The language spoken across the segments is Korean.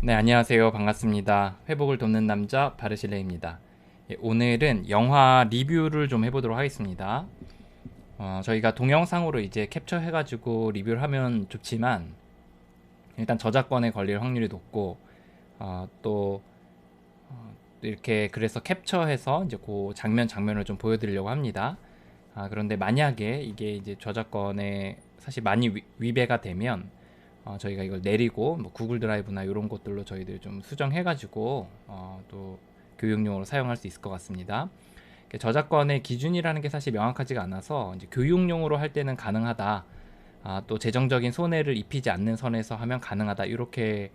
네, 안녕하세요. 반갑습니다. 회복을 돕는 남자 바르실레입니다. 예, 오늘은 영화 리뷰를 좀 해보도록 하겠습니다. 저희가 동영상으로 이제 캡처해가지고 리뷰를 하면 좋지만 일단 저작권에 걸릴 확률이 높고 또 이렇게 그래서 캡처해서 이제 그 장면을 좀 보여드리려고 합니다. 그런데 만약에 이게 이제 저작권에 사실 많이 위배가 되면 저희가 이걸 내리고 뭐 구글 드라이브나 이런 것들로 저희들 좀 수정해가지고 또 교육용으로 사용할 수 있을 것 같습니다. 저작권의 기준이라는 게 사실 명확하지가 않아서 이제 교육용으로 할 때는 가능하다. 또 재정적인 손해를 입히지 않는 선에서 하면 가능하다. 이렇게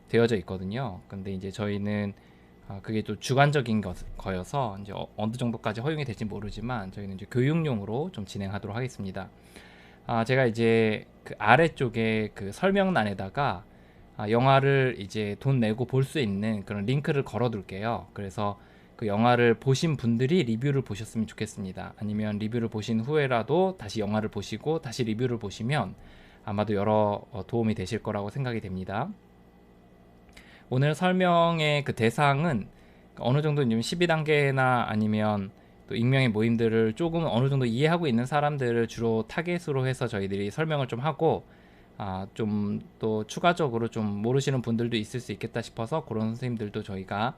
되어져 있거든요. 근데 이제 저희는 그게 또 주관적인 거여서 이제 어느 정도까지 허용이 될지 모르지만 저희는 이제 교육용으로 좀 진행하도록 하겠습니다. 제가 이제 그 아래쪽에 그 설명란에다가 영화를 이제 돈 내고 볼 수 있는 그런 링크를 걸어 둘게요. 그래서 그 영화를 보신 분들이 리뷰를 보셨으면 좋겠습니다. 아니면 리뷰를 보신 후에라도 다시 영화를 보시고 다시 리뷰를 보시면 아마도 여러 도움이 되실 거라고 생각이 됩니다. 오늘 설명의 그 대상은 어느 정도 12단계나 아니면 또 익명의 모임들을 조금 어느 정도 이해하고 있는 사람들을 주로 타겟으로 해서 저희들이 설명을 좀 하고 좀 또 추가적으로 좀 모르시는 분들도 있을 수 있겠다 싶어서 그런 선생님들도 저희가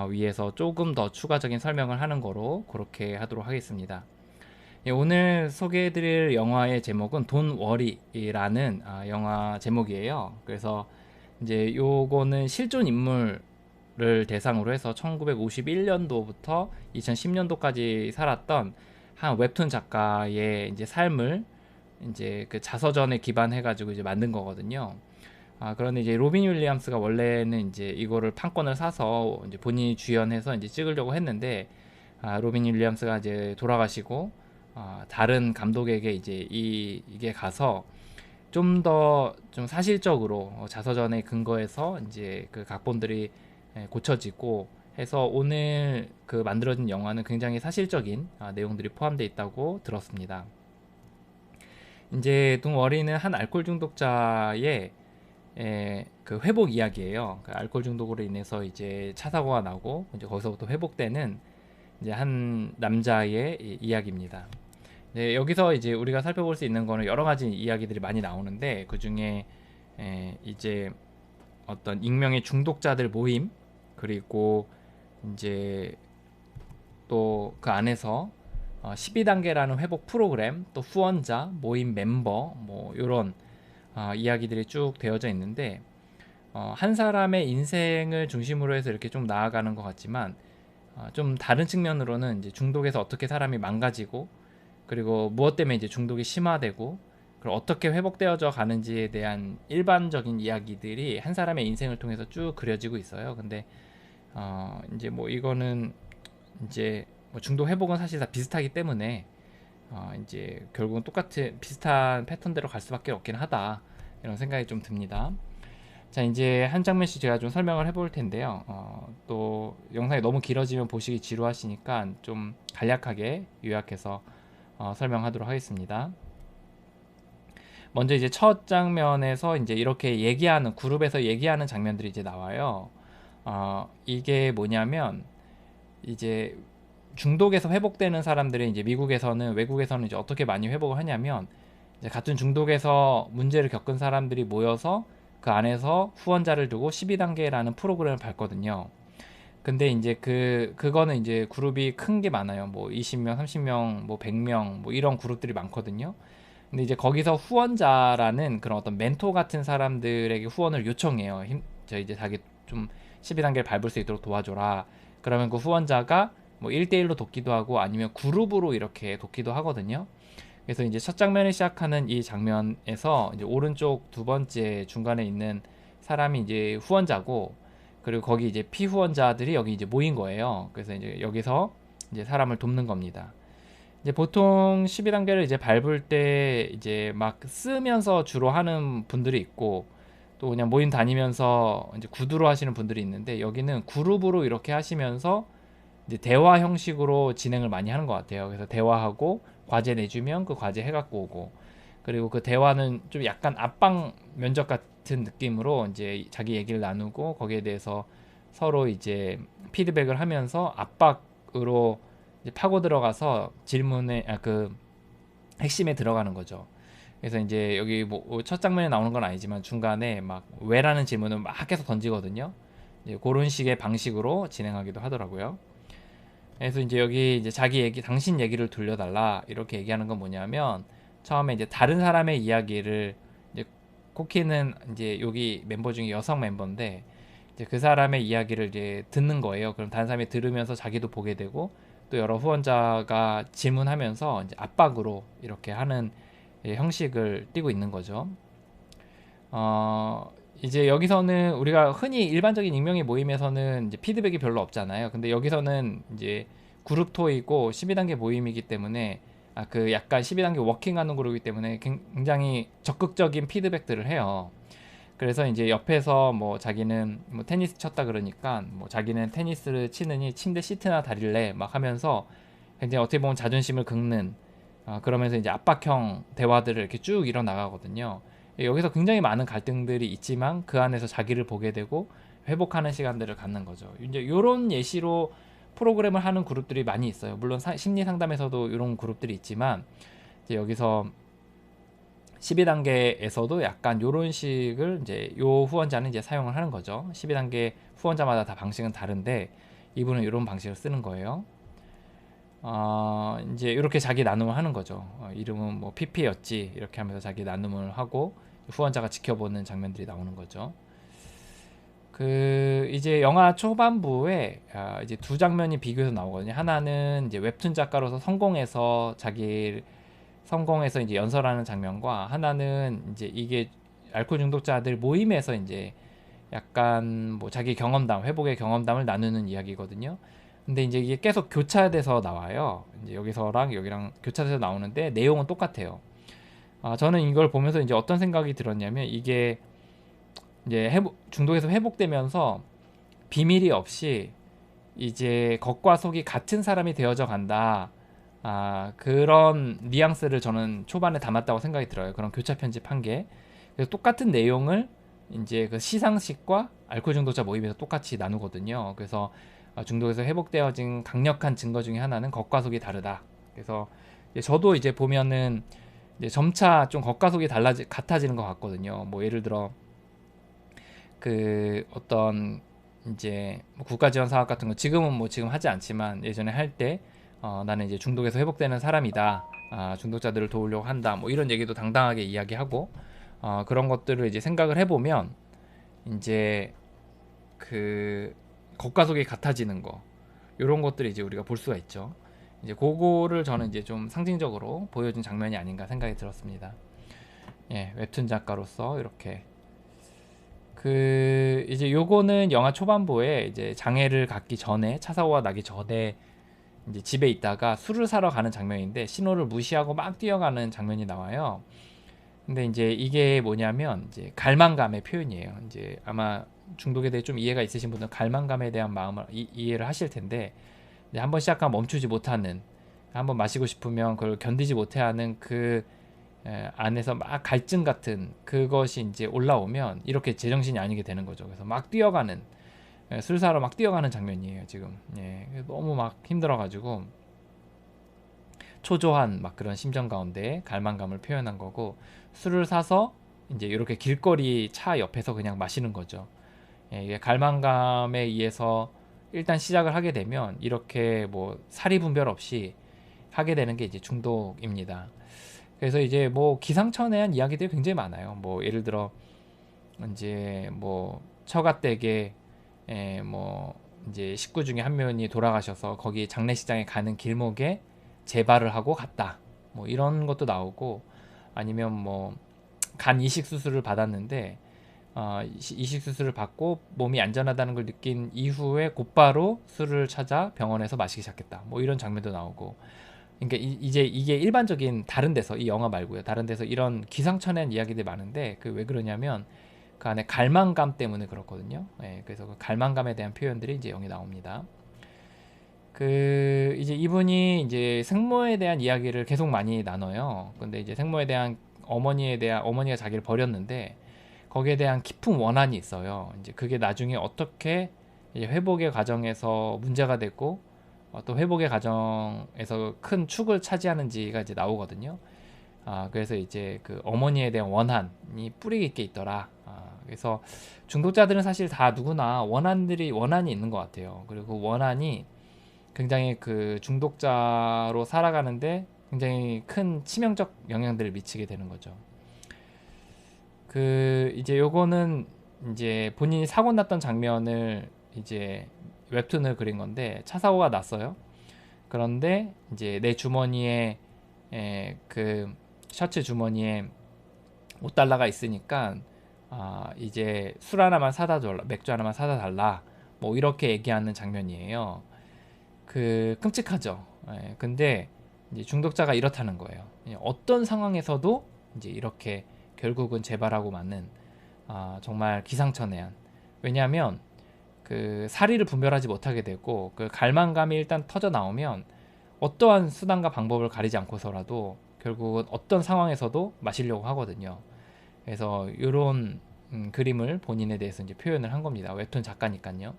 위에서 조금 더 추가적인 설명을 하는 거로 그렇게 하도록 하겠습니다. 예, 오늘 소개해드릴 영화의 제목은 돈 워리라는 영화 제목이에요. 그래서 이제 요거는 실존 인물을 대상으로 해서 1951년도부터 2010년도까지 살았던 한 웹툰 작가의 이제 삶을 이제 그 자서전에 기반해가지고 이제 만든 거거든요. 그런데 이제 로빈 윌리엄스가 원래는 이제 이거를 판권을 사서 이제 본인이 주연해서 이제 찍으려고 했는데 로빈 윌리엄스가 이제 돌아가시고 다른 감독에게 이제 이게 가서 좀 더 좀 사실적으로 자서전에 근거해서 이제 그 각본들이 고쳐지고 해서 오늘 그 만들어진 영화는 굉장히 사실적인 내용들이 포함되어 있다고 들었습니다. 이제 동워리는 한 알코올 중독자의 그 회복 이야기예요. 그 알코올 중독으로 인해서 이제 차 사고가 나고 이제 거기서부터 회복되는 이제 한 남자의 이야기입니다. 네, 여기서 이제 우리가 살펴볼 수 있는 거는 여러 가지 이야기들이 많이 나오는데 그 중에 이제 어떤 익명의 중독자들 모임 그리고 이제 또 그 안에서 12단계라는 회복 프로그램 또 후원자 모임 멤버 뭐 이런 이야기들이 쭉 되어져 있는데 한 사람의 인생을 중심으로 해서 이렇게 좀 나아가는 것 같지만 좀 다른 측면으로는 이제 중독에서 어떻게 사람이 망가지고 그리고 무엇 때문에 이제 중독이 심화되고 그리고 어떻게 회복되어져 가는지에 대한 일반적인 이야기들이 한 사람의 인생을 통해서 쭉 그려지고 있어요. 근데 이제 뭐 이거는 이제 뭐 중독 회복은 사실 다 비슷하기 때문에 이제 결국은 똑같은 비슷한 패턴대로 갈 수밖에 없긴 하다 이런 생각이 좀 듭니다. 자, 이제 한 장면씩 제가 좀 설명을 해볼 텐데요. 또 영상이 너무 길어지면 보시기 지루하시니까 좀 간략하게 요약해서 설명하도록 하겠습니다. 먼저 이제 첫 장면에서 이제 이렇게 얘기하는 그룹에서 얘기하는 장면들이 이제 나와요. 이게 뭐냐면 이제 중독에서 회복되는 사람들이 이제 미국에서는 외국에서는 이제 어떻게 많이 회복을 하냐면 이제 같은 중독에서 문제를 겪은 사람들이 모여서 그 안에서 후원자를 두고 12단계라는 프로그램을 밟거든요. 근데 이제 그거는 이제 그룹이 큰 게 많아요. 뭐 20명, 30명, 뭐 100명 뭐 이런 그룹들이 많거든요. 근데 이제 거기서 후원자라는 그런 어떤 멘토 같은 사람들에게 후원을 요청해요. 저 이제 자기 좀 12단계를 밟을 수 있도록 도와줘라. 그러면 그 후원자가 뭐 1대1로 돕기도 하고 아니면 그룹으로 이렇게 돕기도 하거든요. 그래서 이제 첫 장면을 시작하는 이 장면에서 이제 오른쪽 두 번째 중간에 있는 사람이 이제 후원자고 그리고 거기 이제 피후원자들이 여기 이제 모인 거예요. 그래서 이제 여기서 이제 사람을 돕는 겁니다. 이제 보통 12단계를 이제 밟을 때 이제 막 쓰면서 주로 하는 분들이 있고 또 그냥 모임 다니면서 이제 구두로 하시는 분들이 있는데 여기는 그룹으로 이렇게 하시면서 이제 대화 형식으로 진행을 많이 하는 것 같아요. 그래서 대화하고 과제 내주면 그 과제 해갖고 오고 그리고 그 대화는 좀 약간 압박 면접 같은 느낌으로 이제 자기 얘기를 나누고 거기에 대해서 서로 이제 피드백을 하면서 압박으로 이제 파고 들어가서 질문에 그 핵심에 들어가는 거죠. 그래서 이제 여기 뭐 첫 장면에 나오는 건 아니지만 중간에 막 왜라는 질문을 막 계속 던지거든요. 이제 그런 식의 방식으로 진행하기도 하더라고요. 그래서 이제 여기 이제 자기 얘기, 당신 얘기를 돌려달라 이렇게 얘기하는 건 뭐냐면 처음에 이제 다른 사람의 이야기를 이제 코키는 이제 여기 멤버 중에 여성 멤버인데 이제 그 사람의 이야기를 이제 듣는 거예요. 그럼 다른 사람이 들으면서 자기도 보게 되고 또 여러 후원자가 질문하면서 이제 압박으로 이렇게 하는 형식을 띠고 있는 거죠. 이제 여기서는 우리가 흔히 일반적인 익명의 모임에서는 이제 피드백이 별로 없잖아요. 근데 여기서는 이제 그룹 토이고 12단계 모임이기 때문에 그 약간 12단계 워킹하는 그룹이기 때문에 굉장히 적극적인 피드백들을 해요. 그래서 이제 옆에서 뭐 자기는 뭐 테니스 쳤다 그러니까 뭐 자기는 테니스를 치느니 침대 시트나 다릴래 막 하면서 굉장히 어떻게 보면 자존심을 긁는 그러면서 이제 압박형 대화들을 이렇게 쭉 일어 나가거든요. 여기서 굉장히 많은 갈등들이 있지만 그 안에서 자기를 보게 되고 회복하는 시간들을 갖는 거죠. 이제 이런 예시로 프로그램을 하는 그룹들이 많이 있어요. 물론 심리 상담에서도 이런 그룹들이 있지만 이제 여기서 12단계에서도 약간 이런 식을 이제 요 후원자는 이제 사용을 하는 거죠. 12단계 후원자마다 다 방식은 다른데 이분은 이런 방식을 쓰는 거예요. 이제 이렇게 자기 나눔을 하는 거죠. 이름은 뭐 PP였지 이렇게 하면서 자기 나눔을 하고 후원자가 지켜보는 장면들이 나오는 거죠. 그 이제 영화 초반부에 이제 두 장면이 비교해서 나오거든요. 하나는 이제 웹툰 작가로서 성공해서 이제 연설하는 장면과 하나는 이제 이게 알코올 중독자들 모임에서 이제 약간 뭐 자기 경험담, 회복의 경험담을 나누는 이야기거든요. 근데 이제 이게 계속 교차돼서 나와요. 이제 여기서랑 여기랑 교차돼서 나오는데 내용은 똑같아요. 저는 이걸 보면서 이제 어떤 생각이 들었냐면 이게 이제 중독에서 회복되면서 비밀이 없이 이제 겉과 속이 같은 사람이 되어져 간다. 그런 뉘앙스를 저는 초반에 담았다고 생각이 들어요. 그런 교차 편집한 게. 그래서 똑같은 내용을 이제 그 시상식과 알코올 중독자 모임에서 똑같이 나누거든요. 그래서 중독에서 회복되어진 강력한 증거 중에 하나는 겉과 속이 다르다. 그래서 저도 이제 보면은 이제 점차 좀 겉과 속이 같아지는 것 같거든요. 뭐 예를 들어 그 어떤 이제 뭐 국가 지원 사업 같은 거 지금은 뭐 지금 하지 않지만 예전에 할 때 나는 이제 중독에서 회복되는 사람이다. 중독자들을 도우려고 한다. 뭐 이런 얘기도 당당하게 이야기하고 그런 것들을 이제 생각을 해보면 이제 그 겉과 속이 같아지는 거 이런 것들을 이제 우리가 볼 수가 있죠. 이제 그거를 저는 이제 좀 상징적으로 보여준 장면이 아닌가 생각이 들었습니다. 예, 웹툰 작가로서 이렇게 그 이제 요거는 영화 초반부에 이제 장애를 갖기 전에 차 사고가 나기 전에 이제 집에 있다가 술을 사러 가는 장면인데 신호를 무시하고 막 뛰어가는 장면이 나와요. 근데 이제 이게 뭐냐면 이제 갈망감의 표현이에요. 이제 아마 중독에 대해 좀 이해가 있으신 분들은 갈망감에 대한 마음을 이해를 하실 텐데 이제 한번 시작하면 멈추지 못하는 한번 마시고 싶으면 그걸 견디지 못해하는 그 안에서 막 갈증 같은 그것이 이제 올라오면 이렇게 제정신이 아니게 되는 거죠. 그래서 막 뛰어가는 술 사러 막 뛰어가는 장면이에요 지금. 예, 너무 막 힘들어가지고 초조한 막 그런 심정 가운데 갈망감을 표현한 거고 술을 사서 이제 이렇게 길거리 차 옆에서 그냥 마시는 거죠. 예, 이게 갈망감에 의해서 일단 시작을 하게 되면 이렇게 뭐 사리분별 없이 하게 되는 게 이제 중독입니다. 그래서 이제 뭐 기상천외한 이야기들이 굉장히 많아요. 뭐 예를 들어 이제 뭐 처가댁에 뭐 이제 식구 중에 한 명이 돌아가셔서 거기 장례식장에 가는 길목에 재발을 하고 갔다. 뭐 이런 것도 나오고 아니면 뭐 간 이식 수술을 받았는데 이식 수술을 받고 몸이 안전하다는 걸 느낀 이후에 곧바로 술을 찾아 병원에서 마시기 시작했다. 뭐 이런 장면도 나오고 그러니까 이제 이게 일반적인 다른 데서 이 영화 말고요. 다른 데서 이런 기상천외한 이야기들이 많은데 그 왜 그러냐면 그 안에 갈망감 때문에 그렇거든요. 예, 그래서 그 갈망감에 대한 표현들이 이제 여기 나옵니다. 그 이제 이분이 이제 생모에 대한 이야기를 계속 많이 나눠요. 근데 이제 생모에 대한 어머니가 자기를 버렸는데 거기에 대한 깊은 원한이 있어요. 이제 그게 나중에 어떻게 이제 회복의 과정에서 문제가 됐고 또 회복의 과정에서 큰 축을 차지하는지가 이제 나오거든요. 그래서 이제 그 어머니에 대한 원한이 뿌리 깊게 있더라. 그래서 중독자들은 사실 다 누구나 원한이 있는 것 같아요. 그리고 그 원한이 굉장히 그 중독자로 살아가는데 굉장히 큰 치명적 영향들을 미치게 되는 거죠. 그 이제 요거는 이제 본인이 사고 났던 장면을 이제 웹툰을 그린 건데 차 사고가 났어요. 그런데 이제 내 주머니에 그 셔츠 주머니에 $5가 있으니까 이제 술 하나만 사다 달라, 맥주 하나만 사다 달라, 뭐 이렇게 얘기하는 장면이에요. 그 끔찍하죠. 근데 이제 중독자가 이렇다는 거예요. 어떤 상황에서도 이제 이렇게 결국은 재발하고 마는 정말 기상천외한. 왜냐하면 그 사리를 분별하지 못하게 되고 그 갈망감이 일단 터져 나오면 어떠한 수단과 방법을 가리지 않고서라도 결국은 어떤 상황에서도 마시려고 하거든요. 그래서 이런 그림을 본인에 대해서 이제 표현을 한 겁니다. 웹툰 작가니까요.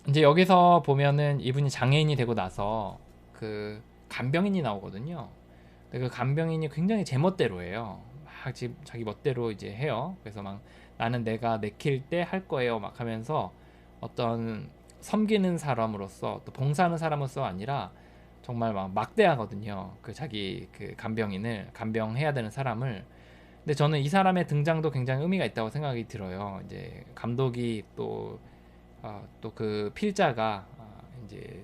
이제 여기서 보면은 이분이 장애인이 되고 나서 그 간병인이 나오거든요. 근데 그 간병인이 굉장히 제멋대로 해요. 막 자기 멋대로 이제 해요. 그래서 막 나는 내가 내킬 때 할 거예요 막 하면서 어떤 섬기는 사람으로서 또 봉사하는 사람으로서 아니라 정말 막 막대하거든요. 그 자기 그 간병인을 간병해야 되는 사람을. 근데 저는 이 사람의 등장도 굉장히 의미가 있다고 생각이 들어요. 이제 감독이 또 그 필자가 이제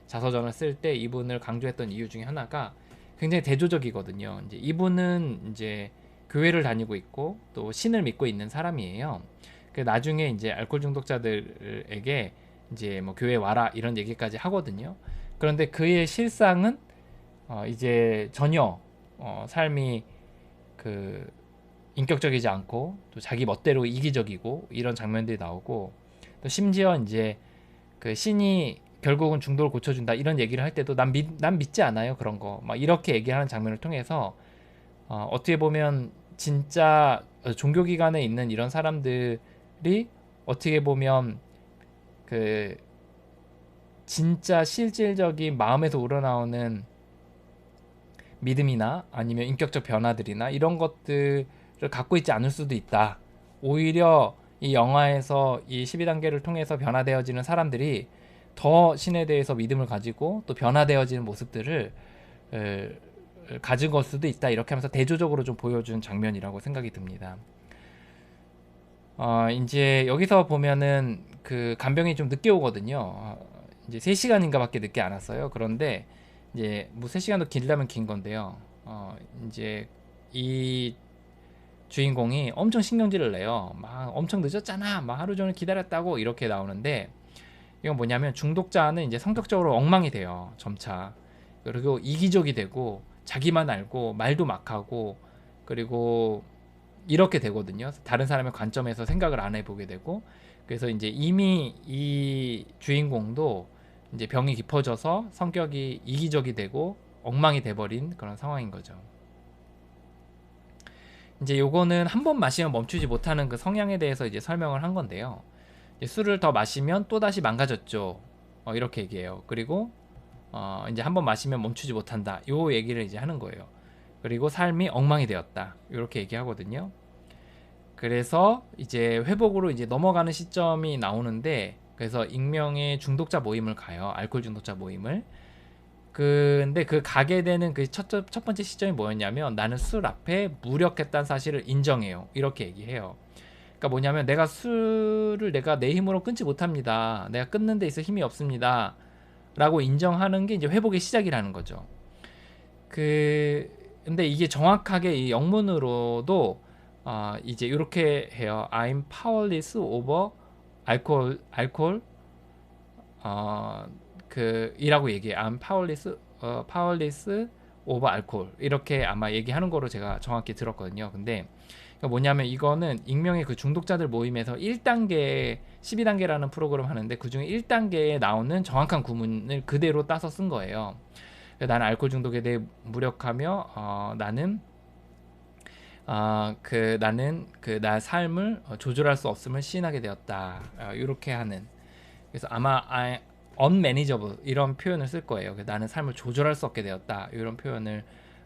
자서전을 쓸 때 이분을 강조했던 이유 중에 하나가 굉장히 대조적이거든요. 이제 이분은 이제 교회를 다니고 있고 또 신을 믿고 있는 사람이에요. 그 나중에 이제 알코올 중독자들에게 이제 뭐 교회 와라 이런 얘기까지 하거든요. 그런데 그의 실상은 이제 전혀 삶이 그 인격적이지 않고 또 자기 멋대로 이기적이고 이런 장면들이 나오고 또 심지어 이제 그 신이 결국은 중독을 고쳐준다 이런 얘기를 할 때도 난 믿지 않아요 그런 거 막 이렇게 얘기하는 장면을 통해서 어떻게 보면 진짜 종교기관에 있는 이런 사람들이 어떻게 보면 그 진짜 실질적인 마음에서 우러나오는 믿음이나 아니면 인격적 변화들이나 이런 것들을 갖고 있지 않을 수도 있다. 오히려 이 영화에서 이 12단계를 통해서 변화되어지는 사람들이 더 신에 대해서 믿음을 가지고 또 변화되어지는 모습들을 가진 걸 수도 있다. 이렇게 하면서 대조적으로 좀 보여준 장면이라고 생각이 듭니다. 이제 여기서 보면은 그 간병이 좀 늦게 오거든요. 이제 3시간인가 밖에 늦게 안 왔어요. 그런데 이제 뭐 3시간도 길다면 긴 건데요. 이제 이 주인공이 엄청 신경질을 내요. 막 엄청 늦었잖아. 막 하루 종일 기다렸다고 이렇게 나오는데 이건 뭐냐면 중독자는 이제 성격적으로 엉망이 돼요. 점차. 그리고 이기적이 되고 자기만 알고 말도 막 하고 그리고 이렇게 되거든요. 다른 사람의 관점에서 생각을 안 해보게 되고 그래서 이제 이미 이 주인공도 이제 병이 깊어져서 성격이 이기적이 되고 엉망이 돼버린 그런 상황인 거죠. 이제 요거는 한 번 마시면 멈추지 못하는 그 성향에 대해서 이제 설명을 한 건데요. 이제 술을 더 마시면 또 다시 망가졌죠. 이렇게 얘기해요. 그리고 이제 한 번 마시면 멈추지 못한다. 요 얘기를 이제 하는 거예요. 그리고 삶이 엉망이 되었다. 이렇게 얘기하거든요. 그래서 이제 회복으로 이제 넘어가는 시점이 나오는데 그래서 익명의 중독자 모임을 가요. 알코올 중독자 모임을. 근데 그 가게 되는 그 첫 번째 시점이 뭐였냐면 나는 술 앞에 무력했다는 사실을 인정해요. 이렇게 얘기해요. 그러니까 뭐냐면 내가 술을 내가 내 힘으로 끊지 못합니다. 내가 끊는 데 있어 힘이 없습니다. 라고 인정하는 게 이제 회복의 시작이라는 거죠. 근데 이게 정확하게 이 영문으로도 이제 이렇게 해요. I'm powerless over alcohol 이라고 얘기해요. I'm powerless over alcohol 이렇게 아마 얘기하는 거로 제가 정확히 들었거든요. 근데 뭐냐면 이거는 익명의 그 중독자들 모임에서 1단계 12단계라는 프로그램 하는데 그중에 1단계에 나오는 정확한 구문을 그대로 따서 쓴 거예요. 나는 알코올 중독에 대해 무력하며 나는 나는 나 삶을 조절할 수 없음을 시인하게 되었다. 이렇게 하는. 그래서 아마 unmanageable 이런 표현을 쓸 거예요. 나는 삶을 조절할 수 없게 되었다. 이런 표현을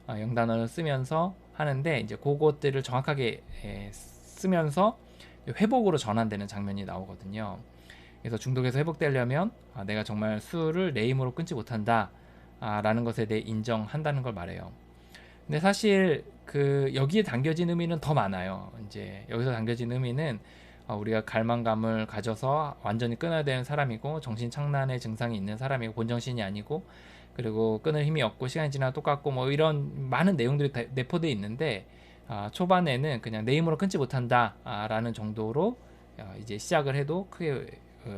영단어를 쓰면서 하는데 이제 그것들을 정확하게 쓰면서 회복으로 전환되는 장면이 나오거든요. 그래서 중독에서 회복되려면 내가 정말 술을 내 힘으로 끊지 못한다 라는 것에 대해 인정한다는 걸 말해요. 근데 사실 여기에 담겨진 의미는 더 많아요. 이제 여기서 담겨진 의미는 우리가 갈망감을 가져서 완전히 끊어야 되는 사람이고 정신 착란의 증상이 있는 사람이고 본정신이 아니고 그리고 끊을 힘이 없고 시간이 지나도 똑같고 뭐 이런 많은 내용들이 내포되어 있는데 초반에는 그냥 내 힘으로 끊지 못한다 라는 정도로 이제 시작을 해도 크게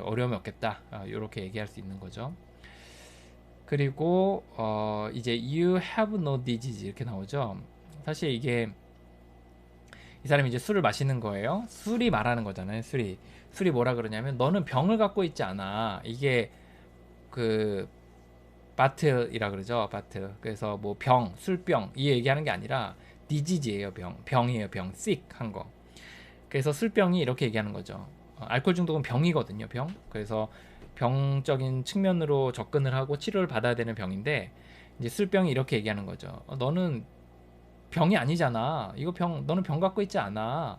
어려움이 없겠다 이렇게 얘기할 수 있는 거죠. 그리고 이제 you have no disease 이렇게 나오죠. 사실 이게 이 사람이 이제 술을 마시는 거예요. 술이 말하는 거잖아요. 술이 뭐라 그러냐면 너는 병을 갖고 있지 않아. 이게 그 바트이라 그러죠. 바트. 그래서 뭐 술병 이 얘기하는 게 아니라 디지즈예요. 병이에요. sick 한 거. 그래서 술병이 이렇게 얘기하는 거죠. 알코올 중독은 병이거든요. 병. 그래서 병적인 측면으로 접근을 하고 치료를 받아야 되는 병인데 이제 술병이 이렇게 얘기하는 거죠. 너는 병이 아니잖아. 너는 병 갖고 있지 않아.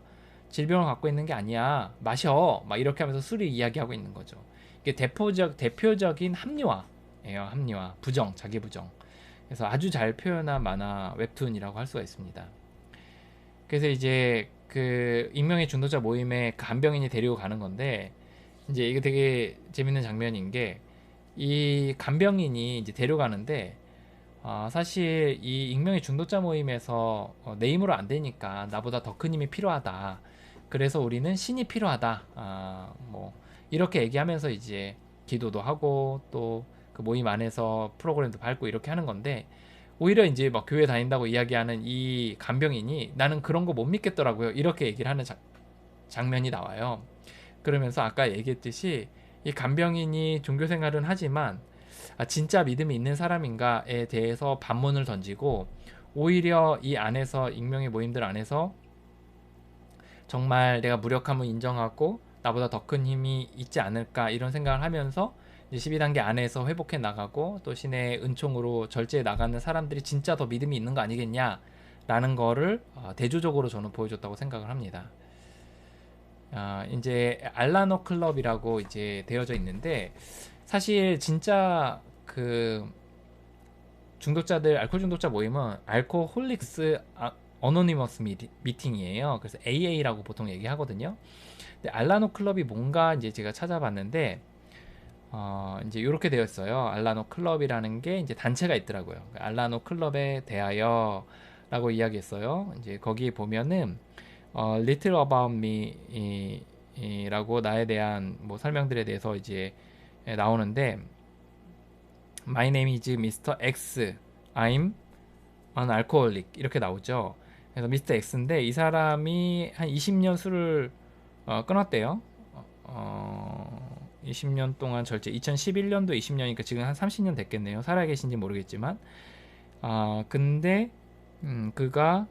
질병을 갖고 있는 게 아니야. 마셔. 막 이렇게 하면서 술이 이야기하고 있는 거죠. 이게 대표적인 합리화예요. 합리화. 자기 부정. 그래서 아주 잘 표현한 만화 웹툰이라고 할 수가 있습니다. 그래서 이제 익명의 중독자 모임에 간병인이 데리고 가는 건데 이제 이게 되게 재밌는 장면인 게 이 간병인이 이제 데려가는데 사실 이 익명의 중독자 모임에서 내 힘으로 안 되니까 나보다 더 큰 힘이 필요하다. 그래서 우리는 신이 필요하다. 뭐 이렇게 얘기하면서 이제 기도도 하고 또 그 모임 안에서 프로그램도 밟고 이렇게 하는 건데 오히려 이제 막 교회 다닌다고 이야기하는 이 간병인이 나는 그런 거 못 믿겠더라고요. 이렇게 얘기를 하는 장면이 나와요. 그러면서 아까 얘기했듯이 이 간병인이 종교 생활은 하지만 진짜 믿음이 있는 사람인가에 대해서 반문을 던지고 오히려 이 안에서 익명의 모임들 안에서 정말 내가 무력함을 인정하고 나보다 더 큰 힘이 있지 않을까 이런 생각을 하면서 12단계 안에서 회복해 나가고 또 신의 은총으로 절제해 나가는 사람들이 진짜 더 믿음이 있는 거 아니겠냐 라는 거를 대조적으로 저는 보여줬다고 생각을 합니다. 이제 알라노 클럽이라고 이제 되어져 있는데 사실 진짜 중독자들 알코올 중독자 모임은 알코홀릭스 어노니머스 미팅이에요. 그래서 AA라고 보통 얘기하거든요. 근데 알라노 클럽이 뭔가 이제 제가 찾아봤는데 이제 이렇게 되어 있어요. 알라노 클럽이라는 게 이제 단체가 있더라고요. 알라노 클럽에 대하여라고 이야기했어요. 이제 거기 보면은 Little About Me 라고 나에 대한 뭐 설명들에 대해서 이제 나오는데 My name is Mr. X. I'm an alcoholic. 이렇게 나오죠. 그래서 미스터 X인데 이 사람이 한 20년 술을 끊었대요. 20년 동안 절제. 2011년도 20년이니까 지금 한 30년 됐겠네요. 살아계신지 모르겠지만. 근데 그가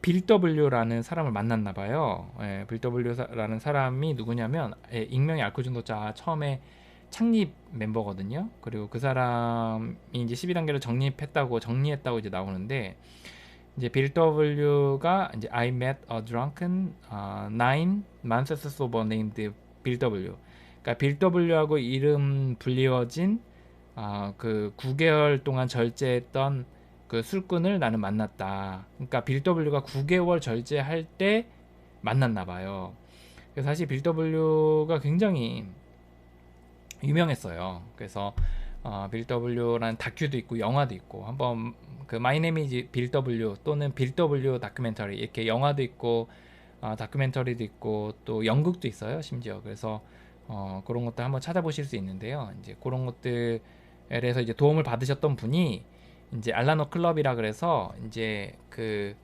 빌 W라는 사람을 만났나 봐요. 빌 W라는 사람이 누구냐면 익명의 알코올 중독자 처음에 창립 멤버거든요. 그리고 그 사람이 이제 12단계를 정리했다고 이제 나오는데 이제 빌 W가 이제 I met a drunken 9 months sober named 빌 W. 그러니까 빌 W하고 이름 불리워진 그 9개월 동안 절제했던 그 술꾼을 나는 만났다. 그러니까 빌 W가 9개월 절제할 때 만났나 봐요. 그래서 사실 빌 W가 굉장히 유명했어요. 그래서 빌 W라는 다큐도 있고 영화도 있고 한번 그 마이 네임이즈 빌 W 또는 빌 W 다큐멘터리 이렇게 영화도 있고 다큐멘터리도 있고 또 연극도 있어요. 심지어 그래서 그런 것들 한번 찾아보실 수 있는데요. 이제 그런 것들에서 이제 도움을 받으셨던 분이 이제 알라노 클럽이라 그래서 이제 그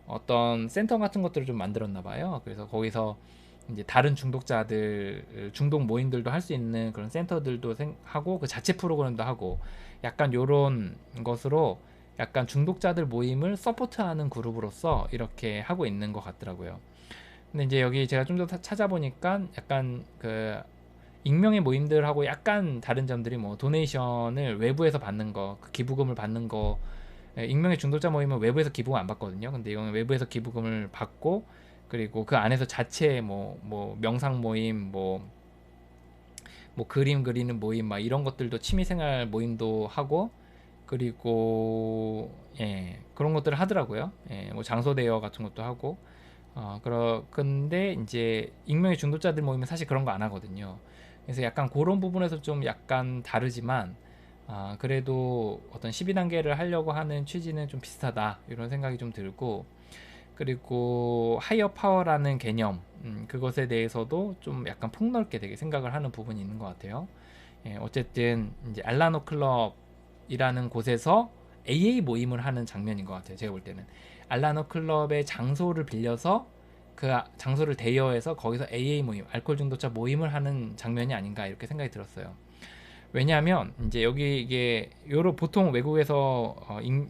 어떤 센터 같은 것들을 좀 만들었나 봐요. 그래서 거기서 이제 다른 중독 모임들도 할 수 있는 그런 센터들도 하고 그 자체 프로그램도 하고 약간 요런 것으로 약간 중독자들 모임을 서포트하는 그룹으로서 이렇게 하고 있는 것 같더라고요. 근데 이제 여기 제가 좀 더 찾아보니까 약간 그 익명의 모임들하고 약간 다른 점들이 뭐 도네이션을 외부에서 받는 거, 그 기부금을 받는 거, 익명의 중독자 모임은 외부에서 기부금 안 받거든요. 근데 이거는 외부에서 기부금을 받고, 그리고 그 안에서 자체 뭐 명상 모임, 뭐 그림 그리는 모임 막 이런 것들도 취미생활 모임도 하고, 그리고 예 그런 것들을 하더라고요. 예, 뭐 장소 대여 같은 것도 하고. 근데 이제 익명의 중독자들 모임은 사실 그런 거 안 하거든요. 그래서 약간 그런 부분에서 좀 약간 다르지만, 그래도 어떤 12단계를 하려고 하는 취지는 좀 비슷하다 이런 생각이 좀 들고, 그리고 하이어 파워라는 개념, 그것에 대해서도 좀 약간 폭넓게 되게 생각을 하는 부분이 있는 것 같아요. 예, 어쨌든 이제 알라노 클럽이라는 곳에서 AA 모임을 하는 장면인 것 같아요. 제가 볼 때는 알라노 클럽의 장소를 빌려서 그 장소를 대여해서 거기서 AA 모임, 알코올 중독자 모임을 하는 장면이 아닌가 이렇게 생각이 들었어요. 왜냐하면 이제 여기 이게 요로 보통 외국에서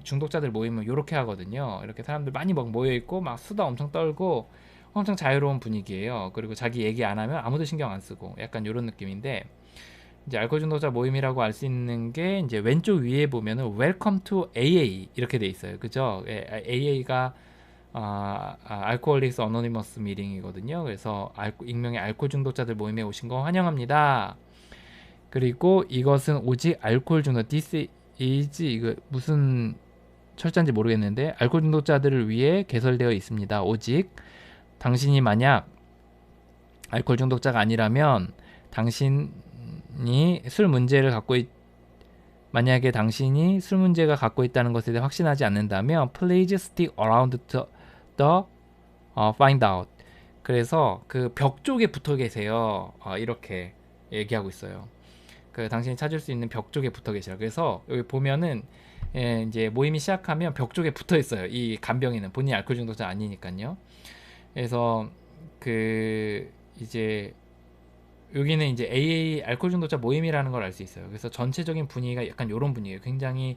중독자들 모임은 요렇게 하거든요. 이렇게 사람들 많이 막 모여 있고 막 수다 엄청 떨고 엄청 자유로운 분위기예요. 그리고 자기 얘기 안 하면 아무도 신경 안 쓰고 약간 요런 느낌인데, 이제 알코올 중독자 모임이라고 알 수 있는 게 이제 왼쪽 위에 보면은 Welcome to AA 이렇게 돼 있어요. 그죠? AA가 알코올릭스 어노니머스 미팅이거든요. 그래서 익명의 알코올 중독자들 모임에 오신 거 환영합니다. 그리고 이것은 오직 알코올 중독 this is 이거 무슨 철자인지 모르겠는데 알코올 중독자들을 위해 개설되어 있습니다. 오직 당신이 만약 알코올 중독자가 아니라면, 당신이 술 문제를 갖고 만약에 당신이 술 문제가 갖고 있다는 것에 대해 확신하지 않는다면 please stick around the find out. 그래서 그 벽 쪽에 붙어 계세요. 이렇게 얘기하고 있어요. 그 당신이 찾을 수 있는 벽 쪽에 붙어 계시라. 그래서 여기 보면은 이제 모임이 시작하면 벽 쪽에 붙어 있어요. 이 간병인은 본인이 알코올 중독자 아니니까요. 그래서 그 이제 여기는 이제 AA 알코올 중독자 모임이라는 걸 알 수 있어요. 그래서 전체적인 분위기가 약간 이런 분위기예요. 굉장히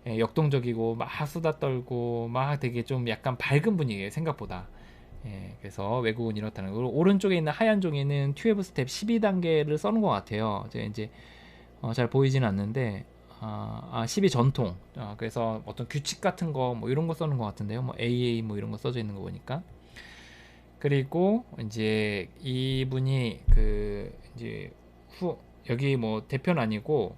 역동적이고 막 수다 떨고 막 되게 좀 약간 밝은 분위기예요. 생각보다. 그래서 외국은 이렇다는 거. 오른쪽에 있는 하얀 종이는 12 스텝 12단계를 써는 것 같아요. 제가 이제 잘 보이지는 않는데 12 전통. 그래서 어떤 규칙 같은 거 뭐 이런 거 써는 것 같은데요. 뭐 AA 뭐 이런 거 써져 있는 거 보니까. 그리고 이제 이분이 그 이제 여기 뭐 대표는 아니고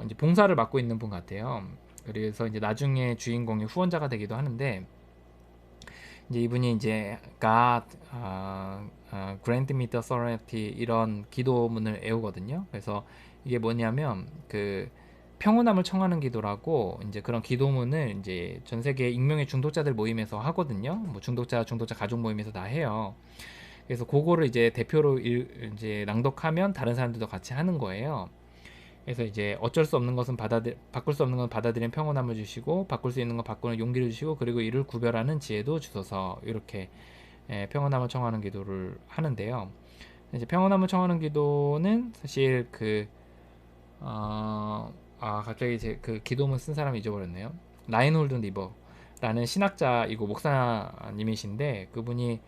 이제 봉사를 맡고 있는 분 같아요. 그래서 이제 나중에 주인공이 후원자가 되기도 하는데, 이제 이분이 이제 God grant me the serenity 이런 기도문을 애우거든요. 그래서 이게 뭐냐면 그 평온함을 청하는 기도라고 이제 그런 기도문을 이제 전 세계 익명의 중독자들 모임에서 하거든요. 뭐 중독자 가족 모임에서 다 해요. 그래서 그거를 이제 대표로 이제 낭독하면 다른 사람들도 같이 하는 거예요. 그래서 이제 어쩔 수 없는 것은 바꿀 수 없는 건 받아들이는 평온함을 주시고, 바꿀 수 있는 건 바꾸는 용기를 주시고, 그리고 이를 구별하는 지혜도 주소서. 이렇게 평온함을 청하는 기도를 하는데요. 이제 평온함을 청하는 기도는 사실 갑자기 그 기도문 쓴 사람이 잊어버렸네요. 라인홀드 리버라는 신학자이고 목사님이신데, 그분이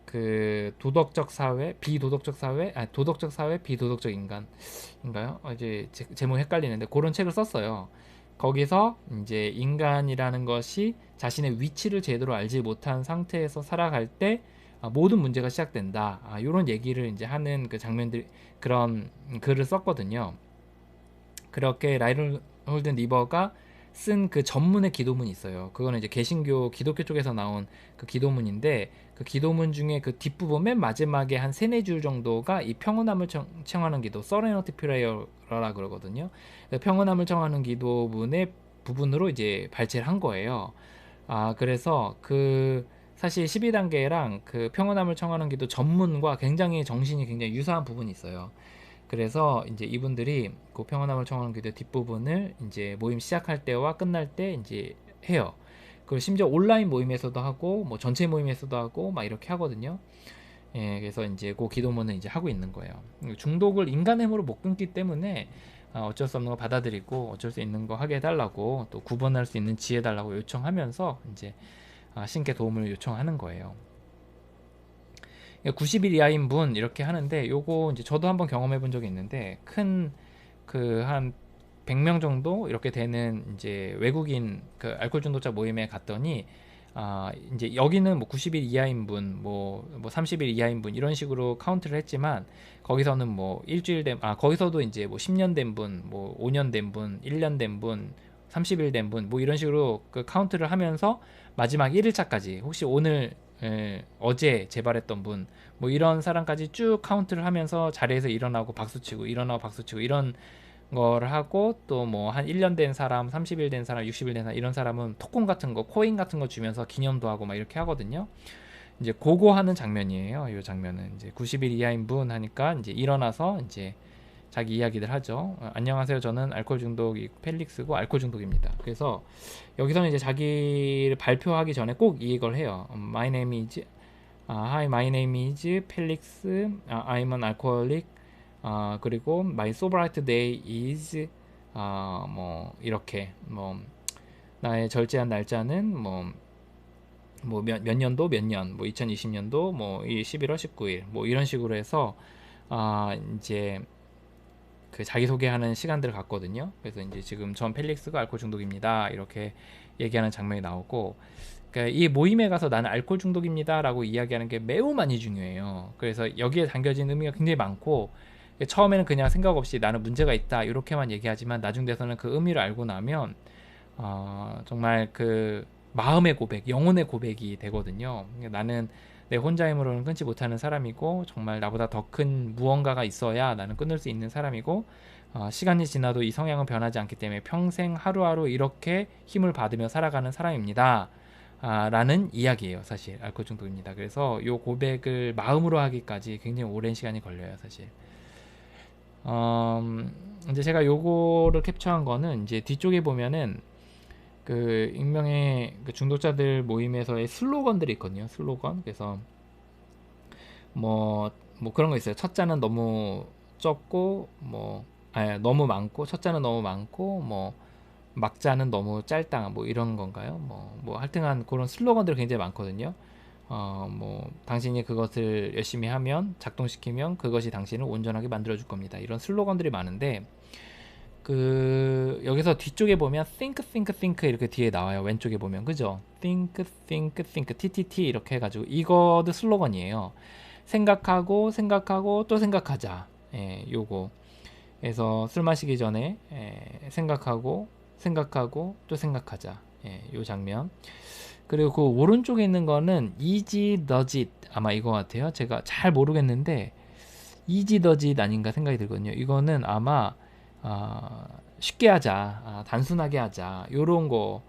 그 도덕적 사회, 비도덕적 사회, 도덕적 사회, 비도덕적 인간인가요? 이제 제목이 헷갈리는데 그런 책을 썼어요. 거기서 이제 인간이라는 것이 자신의 위치를 제대로 알지 못한 상태에서 살아갈 때 모든 문제가 시작된다. 이런 얘기를 이제 하는 그 장면들, 그런 글을 썼거든요. 그렇게 라이널 홀든 리버가 쓴 그 전문의 기도문이 있어요. 그거는 이제 개신교 기독교 쪽에서 나온 그 기도문인데, 그 기도문 중에 그 뒷부분 맨 마지막에 한 3-4줄 정도가 이 평온함을 청하는 기도, 서레너티 프레이어라 그러거든요. 평온함을 청하는 기도문의 부분으로 이제 발췌를 한 거예요. 그래서 그 사실 12단계랑 그 평온함을 청하는 기도 전문과 굉장히 정신이 굉장히 유사한 부분이 있어요. 그래서 이제 이분들이 그 평온함을 청하는 기도 뒷부분을 이제 모임 시작할 때와 끝날 때 이제 해요. 그리고 심지어 온라인 모임에서도 하고 뭐 전체 모임에서도 하고 막 이렇게 하거든요. 그래서 이제 그 기도문을 이제 하고 있는 거예요. 중독을 인간의 힘으로 못 끊기 때문에 어쩔 수 없는 거 받아들이고 어쩔 수 있는 거 하게 해달라고, 또 구분할 수 있는 지혜 달라고 요청하면서 이제 신께 도움을 요청하는 거예요. 90일 이하인 분 이렇게 하는데, 요거 이제 저도 한번 경험해 본 적이 있는데, 큰 그 한 100명 정도 이렇게 되는 이제 외국인 그 알코올 중독자 모임에 갔더니, 이제 여기는 뭐 90일 이하인 분, 뭐 30일 이하인 분 이런 식으로 카운트를 했지만, 거기서는 뭐 일주일 된, 거기서도 이제 뭐 10년 된 분, 뭐 5년 된 분, 1년 된 분, 30일 된 분, 뭐 이런 식으로 그 카운트를 하면서 마지막 1일차까지, 혹시 오늘 어제 재발했던 분, 뭐 이런 사람까지 쭉 카운트를 하면서 자리에서 일어나고 박수치고 일어나고 박수치고 이런 걸 하고, 또 뭐 한 1년 된 사람, 30일 된 사람, 60일 된 사람, 이런 사람은 토큰 같은 거, 코인 같은 거 주면서 기념도 하고 막 이렇게 하거든요. 이제 그거 하는 장면이에요. 이 장면은 이제 90일 이하인 분 하니까 이제 일어나서 이제 자기 이야기들 하죠. 안녕하세요. 저는 알코올 중독 펠릭스고 알코올 중독입니다. 그래서 여기서는 이제 자기를 발표하기 전에 꼭 이걸 해요. My name is Hi, my name is Felix. I'm an alcoholic. 그리고 my sobriety day is 뭐 이렇게, 뭐 나의 절제한 날짜는 몇 년도 몇 년, 뭐 2020년도 뭐 11월 19일, 뭐 이런 식으로 해서 이제 그 자기소개하는 시간들을 갖거든요. 그래서 이제 지금 전 펠릭스가 알코올 중독입니다, 이렇게 얘기하는 장면이 나오고, 그러니까 이 모임에 가서 나는 알코올 중독입니다 라고 이야기하는 게 매우 많이 중요해요. 그래서 여기에 담겨진 의미가 굉장히 많고, 처음에는 그냥 생각 없이 나는 문제가 있다 이렇게만 얘기하지만, 나중 돼서는 그 의미를 알고 나면 정말 그 마음의 고백, 영혼의 고백이 되거든요. 나는 내 혼자 힘으로는 끊지 못하는 사람이고, 정말 나보다 더 큰 무언가가 있어야 나는 끊을 수 있는 사람이고, 시간이 지나도 이 성향은 변하지 않기 때문에 평생 하루하루 이렇게 힘을 받으며 살아가는 사람입니다, 라는 이야기예요. 사실 알코올 중독입니다. 그래서 이 고백을 마음으로 하기까지 굉장히 오랜 시간이 걸려요, 사실. 이제 제가 요거를 캡처한 거는, 이제 뒤쪽에 보면은 그 익명의 그 중독자들 모임에서의 슬로건들이 있거든요. 슬로건. 그래서 뭐 그런 거 있어요. 첫 잔은 너무 적고, 너무 많고, 첫 잔은 너무 많고, 뭐 막잔은 너무 짧다, 뭐 이런 건가요? 뭐 하여튼간 그런 슬로건들이 굉장히 많거든요. 뭐 당신이 그것을 열심히 하면, 작동시키면 그것이 당신을 온전하게 만들어 줄 겁니다, 이런 슬로건들이 많은데, 그 여기서 뒤쪽에 보면 think 이렇게 뒤에 나와요. 왼쪽에 보면, 그죠? think TTT 이렇게 해가지고, 이거도 슬로건이에요. 생각하고 또 생각하자. 요거. 그래서 술 마시기 전에 생각하고 또 생각하자. 요 장면. 그리고 그 오른쪽에 있는 거는 easy does it, 아마 이거 같아요. 제가 잘 모르겠는데 easy does it 아닌가 생각이 들거든요. 이거는 아마 쉽게 하자, 단순하게 하자, 요런 거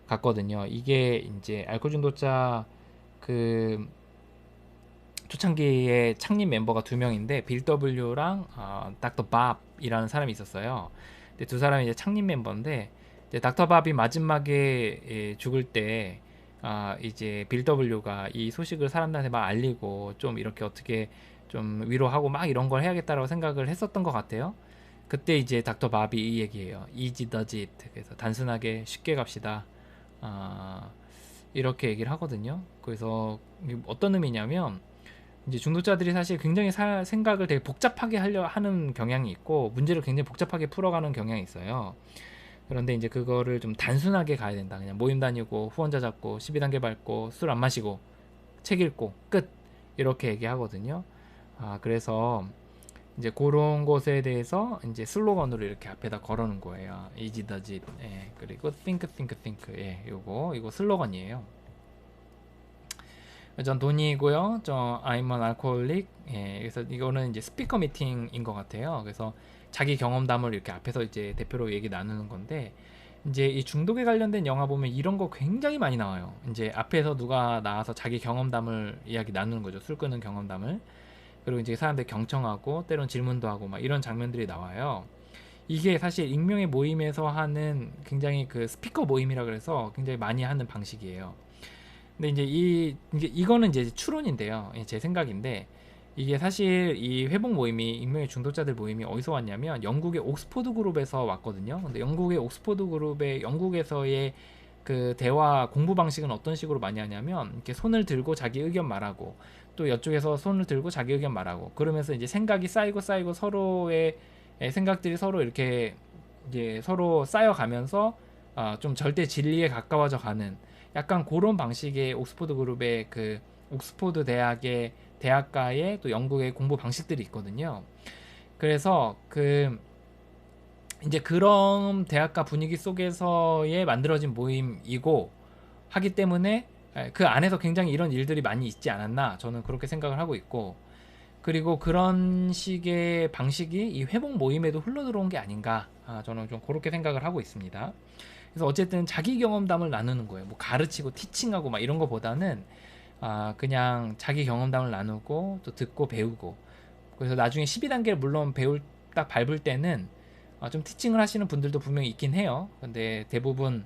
같거든요. 이게 이제 알코올 중독자 그 초창기의 창립 멤버가 두 명인데, 빌 W랑 닥터 밥이라는 사람이 있었어요. 근데 두 사람이 이제 창립 멤버인데, 이제 닥터 밥이 마지막에 죽을 때 이제 빌 W가 이 소식을 사람들한테 막 알리고, 좀 이렇게 어떻게 좀 위로하고 막 이런 걸 해야겠다라고 생각을 했었던 것 같아요. 그때 이제 닥터 밥이 이 얘기예요. Easy does it. 그래서 단순하게 쉽게 갑시다, 이렇게 얘기를 하거든요. 그래서 어떤 의미냐면, 이제 중독자들이 사실 굉장히 생각을 되게 복잡하게 하는 경향이 있고, 문제를 굉장히 복잡하게 풀어가는 경향이 있어요. 그런데 이제 그거를 좀 단순하게 가야 된다. 그냥 모임 다니고 후원자 잡고 12단계 밟고 술 안 마시고 책 읽고 끝, 이렇게 얘기하거든요. 그래서 이제 그런 것에 대해서 이제 슬로건으로 이렇게 앞에다 걸어놓은 거예요. easy does it. 그리고 think. 이거 슬로건이에요. 전 돈이고요. I'm an alcoholic. 그래서 이거는 이제 스피커 미팅인 것 같아요. 그래서 자기 경험담을 이렇게 앞에서 이제 대표로 얘기 나누는 건데, 이제 이 중독에 관련된 영화 보면 이런 거 굉장히 많이 나와요. 이제 앞에서 누가 나와서 자기 경험담을 이야기 나누는 거죠. 술 끊는 경험담을. 그리고 이제 사람들 경청하고 때론 질문도 하고 막 이런 장면들이 나와요. 이게 사실 익명의 모임에서 하는 굉장히 그 스피커 모임이라 그래서 굉장히 많이 하는 방식이에요. 근데 이제 이거는 이제 추론인데요. 제 생각인데, 이게 사실 이 회복 모임이 익명의 중독자들 모임이 어디서 왔냐면 영국의 옥스포드 그룹에서 왔거든요. 근데 영국의 옥스포드 그룹의 영국에서의 그 대화 공부 방식은 어떤 식으로 많이 하냐면 이렇게 손을 들고 자기 의견 말하고 또 이쪽에서 손을 들고 자기 의견 말하고 그러면서 이제 생각이 쌓이고 서로의 생각들이 서로 이렇게 이제 서로 쌓여가면서 좀 절대 진리에 가까워져 가는 약간 그런 방식의 옥스포드 그룹의 그 옥스포드 대학의 대학가의 또 영국의 공부 방식들이 있거든요. 그래서 그 이제 그런 대학가 분위기 속에서의 만들어진 모임이고 하기 때문에 그 안에서 굉장히 이런 일들이 많이 있지 않았나 저는 그렇게 생각을 하고 있고 그리고 그런 식의 방식이 이 회복 모임에도 흘러들어온 게 아닌가 저는 좀 그렇게 생각을 하고 있습니다. 그래서 어쨌든 자기 경험담을 나누는 거예요. 뭐 가르치고 티칭하고 막 이런 거보다는 그냥 자기 경험담을 나누고 또 듣고 배우고 그래서 나중에 12단계를 물론 배울 딱 밟을 때는 좀 티칭을 하시는 분들도 분명히 있긴 해요. 근데 대부분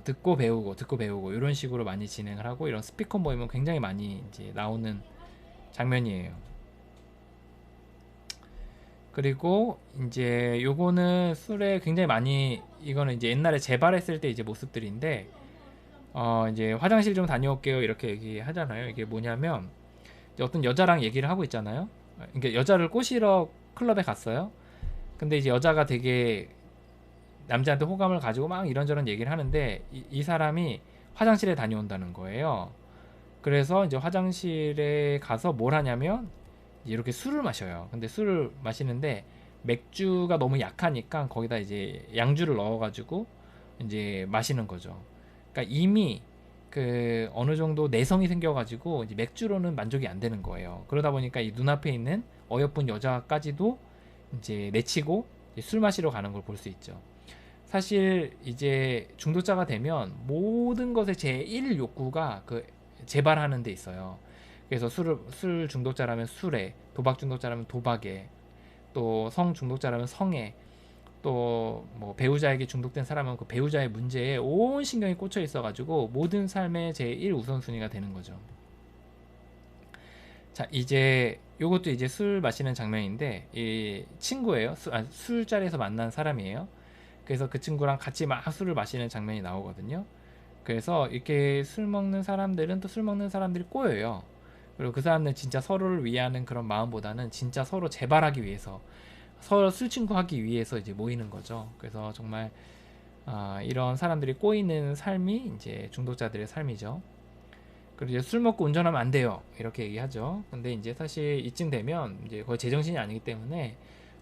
듣고 배우고 이런 식으로 많이 진행을 하고 이런 스피커 모임은 굉장히 많이 이제 나오는 장면이에요. 그리고 이제 요거는 술에 굉장히 많이 이거는 이제 옛날에 재발했을 때 이제 모습들인데 이제 화장실 좀 다녀올게요 이렇게 얘기하잖아요. 이게 뭐냐면 이제 어떤 여자랑 얘기를 하고 있잖아요. 그러니까 여자를 꼬시러 클럽에 갔어요. 근데 이제 여자가 되게 남자한테 호감을 가지고 막 이런저런 얘기를 하는데 이 사람이 화장실에 다녀온다는 거예요. 그래서 이제 화장실에 가서 뭘 하냐면 이렇게 술을 마셔요. 근데 술을 마시는데 맥주가 너무 약하니까 거기다 이제 양주를 넣어가지고 이제 마시는 거죠. 그러니까 이미 그 어느 정도 내성이 생겨가지고 이제 맥주로는 만족이 안 되는 거예요. 그러다 보니까 이 눈앞에 있는 어여쁜 여자까지도 이제 내치고 이제 술 마시러 가는 걸 볼 수 있죠. 사실 이제 중독자가 되면 모든 것의 제1 욕구가 그 재발하는 데 있어요. 그래서 술 중독자라면 술에, 도박 중독자라면 도박에, 또 성 중독자라면 성에, 또 뭐 배우자에게 중독된 사람은 그 배우자의 문제에 온 신경이 꽂혀 있어가지고 모든 삶의 제1 우선순위가 되는 거죠. 자, 이제 요것도 이제 술 마시는 장면인데 이 친구예요. 술자리에서 만난 사람이에요. 그래서 그 친구랑 같이 막 술을 마시는 장면이 나오거든요. 그래서 이렇게 술 먹는 사람들은 또 술 먹는 사람들이 꼬여요. 그리고 그 사람들은 진짜 서로를 위하는 그런 마음보다는 진짜 서로 재발하기 위해서 서로 술 친구하기 위해서 이제 모이는 거죠. 그래서 정말 이런 사람들이 꼬이는 삶이 이제 중독자들의 삶이죠. 그리고 이제 술 먹고 운전하면 안 돼요. 이렇게 얘기하죠. 근데 이제 사실 이쯤 되면 이제 거의 제정신이 아니기 때문에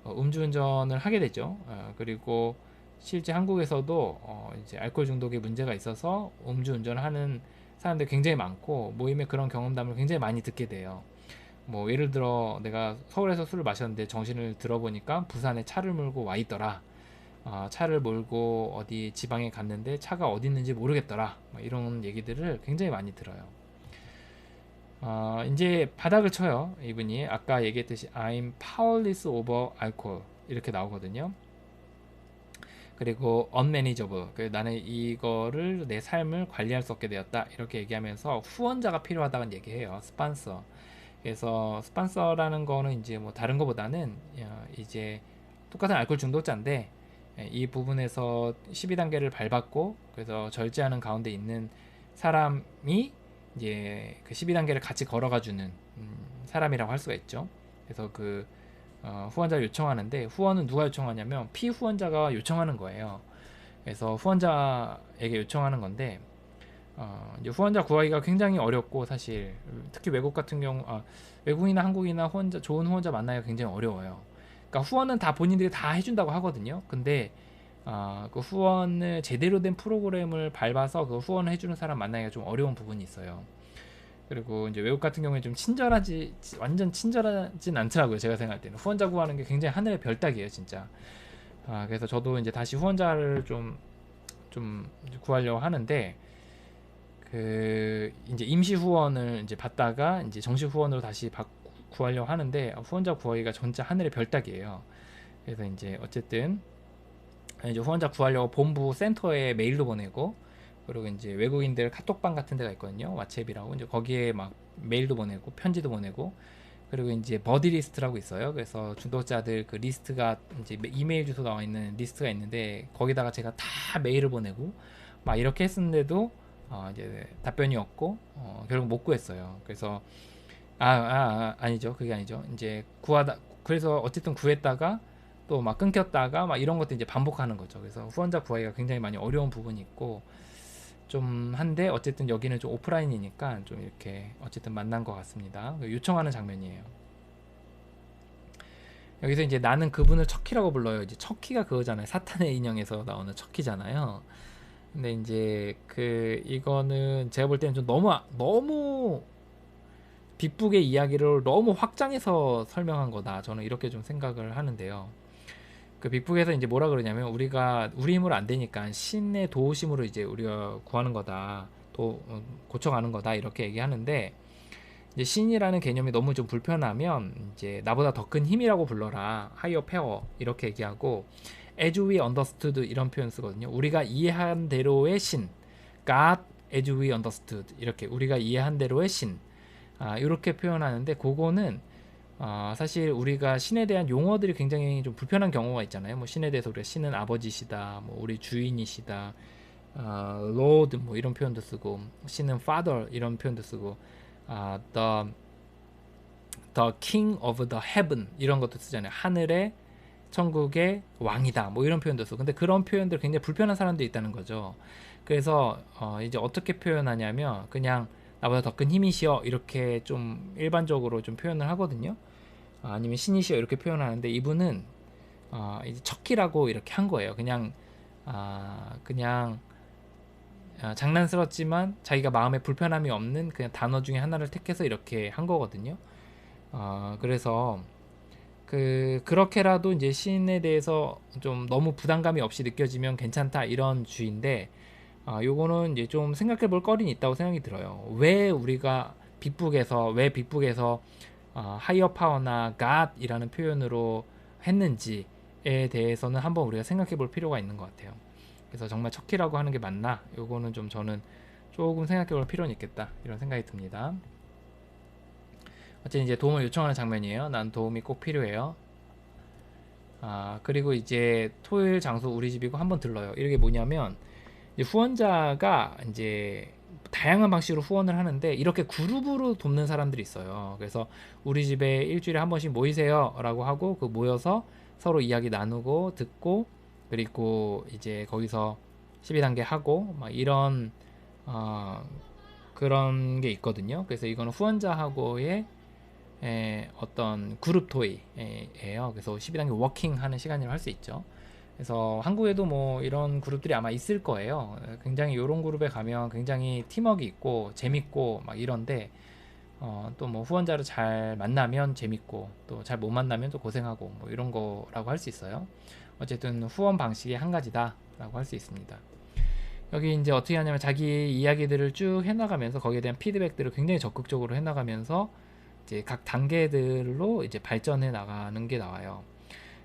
음주운전을 하게 되죠. 그리고 실제 한국에서도 이제 알코올 중독에 문제가 있어서 음주운전을 하는 사람들이 굉장히 많고 모임에 그런 경험담을 굉장히 많이 듣게 돼요. 뭐 예를 들어 내가 서울에서 술을 마셨는데 정신을 들어보니까 부산에 차를 몰고 와 있더라. 차를 몰고 어디 지방에 갔는데 차가 어디 있는지 모르겠더라. 뭐 이런 얘기들을 굉장히 많이 들어요. 이제 바닥을 쳐요. 이분이 아까 얘기했듯이 I'm powerless over alcohol 이렇게 나오거든요. 그리고 unmanageable 나는 이거를 내 삶을 관리할 수 없게 되었다 이렇게 얘기하면서 후원자가 필요하다는 얘기해요. 스판서. 그래서 스판서라는 거는 이제 뭐 다른 거보다는 이제 똑같은 알코올 중독자인데 이 부분에서 12단계를 밟았고 그래서 절제하는 가운데 있는 사람이 이제 그 12단계를 같이 걸어가 주는 사람이라고 할 수가 있죠. 그래서 그 후원자를 요청하는데 후원은 누가 요청하냐면 피후원자가 요청하는 거예요. 그래서 후원자에게 요청하는 건데 이제 후원자 구하기가 굉장히 어렵고 사실 특히 외국 같은 경우 외국이나 한국이나 후원자 좋은 후원자 만나기가 굉장히 어려워요. 그러니까 후원은 다 본인들이 다 해준다고 하거든요. 근데 그 후원을 제대로 된 프로그램을 밟아서 그 후원을 해주는 사람 만나기가 좀 어려운 부분이 있어요. 그리고 이제 외국 같은 경우에 좀 완전 친절하진 않더라고요. 제가 생각할 때는 후원자 구하는 게 굉장히 하늘의 별따기예요, 진짜. 그래서 저도 이제 다시 후원자를 좀 구하려고 하는데 그 이제 임시 후원을 이제 받다가 이제 정식 후원으로 다시 구하려고 하는데 후원자 구하기가 진짜 하늘의 별따기예요. 그래서 이제 어쨌든 이제 후원자 구하려고 본부 센터에 메일도 보내고 그리고 이제 외국인들 카톡방 같은 데가 있거든요. 왓츠앱이라고 이제 거기에 막 메일도 보내고 편지도 보내고 그리고 이제 버디 리스트라고 있어요. 그래서 중독자들 그 리스트가 이제 이메일 주소 나와 있는 리스트가 있는데 거기다가 제가 다 메일을 보내고 막 이렇게 했었는데도 이제 답변이 없고 결국 못 구했어요. 그래서 아니죠. 그게 아니죠. 이제 구하다 그래서 어쨌든 구했다가 또 막 끊겼다가 막 이런 것도 이제 반복하는 거죠. 그래서 후원자 구하기가 굉장히 많이 어려운 부분이 있고 좀 한데 어쨌든 여기는 좀 오프라인이니까 좀 이렇게 어쨌든 만난 것 같습니다. 요청하는 장면이에요. 여기서 이제 나는 그분을 척키라고 불러요. 이제 척키가 그거잖아요. 사탄의 인형에서 나오는 척키잖아요. 근데 이제 그 이거는 제가 볼 때는 좀 너무 빅북의 이야기를 너무 확장해서 설명한 거다. 저는 이렇게 좀 생각을 하는데요. 그 빅북에서 이제 뭐라 그러냐면 우리가 우리 힘으로 안 되니까 신의 도우심으로 이제 우리가 구하는 거다. 고쳐가는 거다. 이렇게 얘기하는데 이제 신이라는 개념이 너무 좀 불편하면 이제 나보다 더 큰 힘이라고 불러라. 하이어 페어 이렇게 얘기하고 as we understood 이런 표현 쓰거든요. 우리가 이해한 대로의 신. God as we understood 이렇게 우리가 이해한 대로의 신. 이렇게 표현하는데 그거는 사실 우리가 신에 대한 용어들이 굉장히 좀 불편한 경우가 있잖아요. 뭐 신에 대해서 우리가 신은 아버지시다, 뭐 우리 주인이시다, Lord 뭐 이런 표현도 쓰고 신은 Father 이런 표현도 쓰고 the King of the Heaven 이런 것도 쓰잖아요. 하늘의 천국의 왕이다 뭐 이런 표현도 쓰고 근데 그런 표현들 굉장히 불편한 사람도 있다는 거죠. 그래서 이제 어떻게 표현하냐면 그냥 나보다 더 큰 힘이시여 이렇게 좀 일반적으로 좀 표현을 하거든요. 아니면 신이시여 이렇게 표현하는데 이분은 이제 척키라고 이렇게 한 거예요. 그냥 장난스럽지만 자기가 마음에 불편함이 없는 그냥 단어 중에 하나를 택해서 이렇게 한 거거든요. 그래서 그렇게라도 이제 신에 대해서 좀 너무 부담감이 없이 느껴지면 괜찮다 이런 주의인데 요거는 이제 좀 생각해 볼 거리는 있다고 생각이 들어요. 왜 빅북에서 하이어 파워나 God이라는 표현으로 했는지에 대해서는 한번 우리가 생각해 볼 필요가 있는 것 같아요. 그래서 정말 척키라고 하는 게 맞나? 요거는 좀 저는 조금 생각해 볼 필요는 있겠다 이런 생각이 듭니다. 어쨌든 이제 도움을 요청하는 장면이에요. 난 도움이 꼭 필요해요. 그리고 이제 토요일 장소 우리 집이고 한번 들러요. 이게 뭐냐면 후원자가 이제 다양한 방식으로 후원을 하는데 이렇게 그룹으로 돕는 사람들이 있어요. 그래서 우리 집에 일주일에 한 번씩 모이세요 라고 하고 그 모여서 서로 이야기 나누고 듣고 그리고 이제 거기서 12단계 하고 막 이런 그런 게 있거든요. 그래서 이거는 후원자하고의 어떤 그룹 토이예요. 그래서 12단계 워킹 하는 시간이라고 할 수 있죠. 그래서 한국에도 뭐 이런 그룹들이 아마 있을 거예요. 굉장히 이런 그룹에 가면 굉장히 팀워크 있고 재밌고 막 이런데 또 뭐 후원자를 잘 만나면 재밌고 또 잘 못 만나면 또 고생하고 뭐 이런 거라고 할 수 있어요. 어쨌든 후원 방식의 한 가지다라고 할 수 있습니다. 여기 이제 어떻게 하냐면 자기 이야기들을 쭉 해나가면서 거기에 대한 피드백들을 굉장히 적극적으로 해나가면서 이제 각 단계들로 이제 발전해 나가는 게 나와요.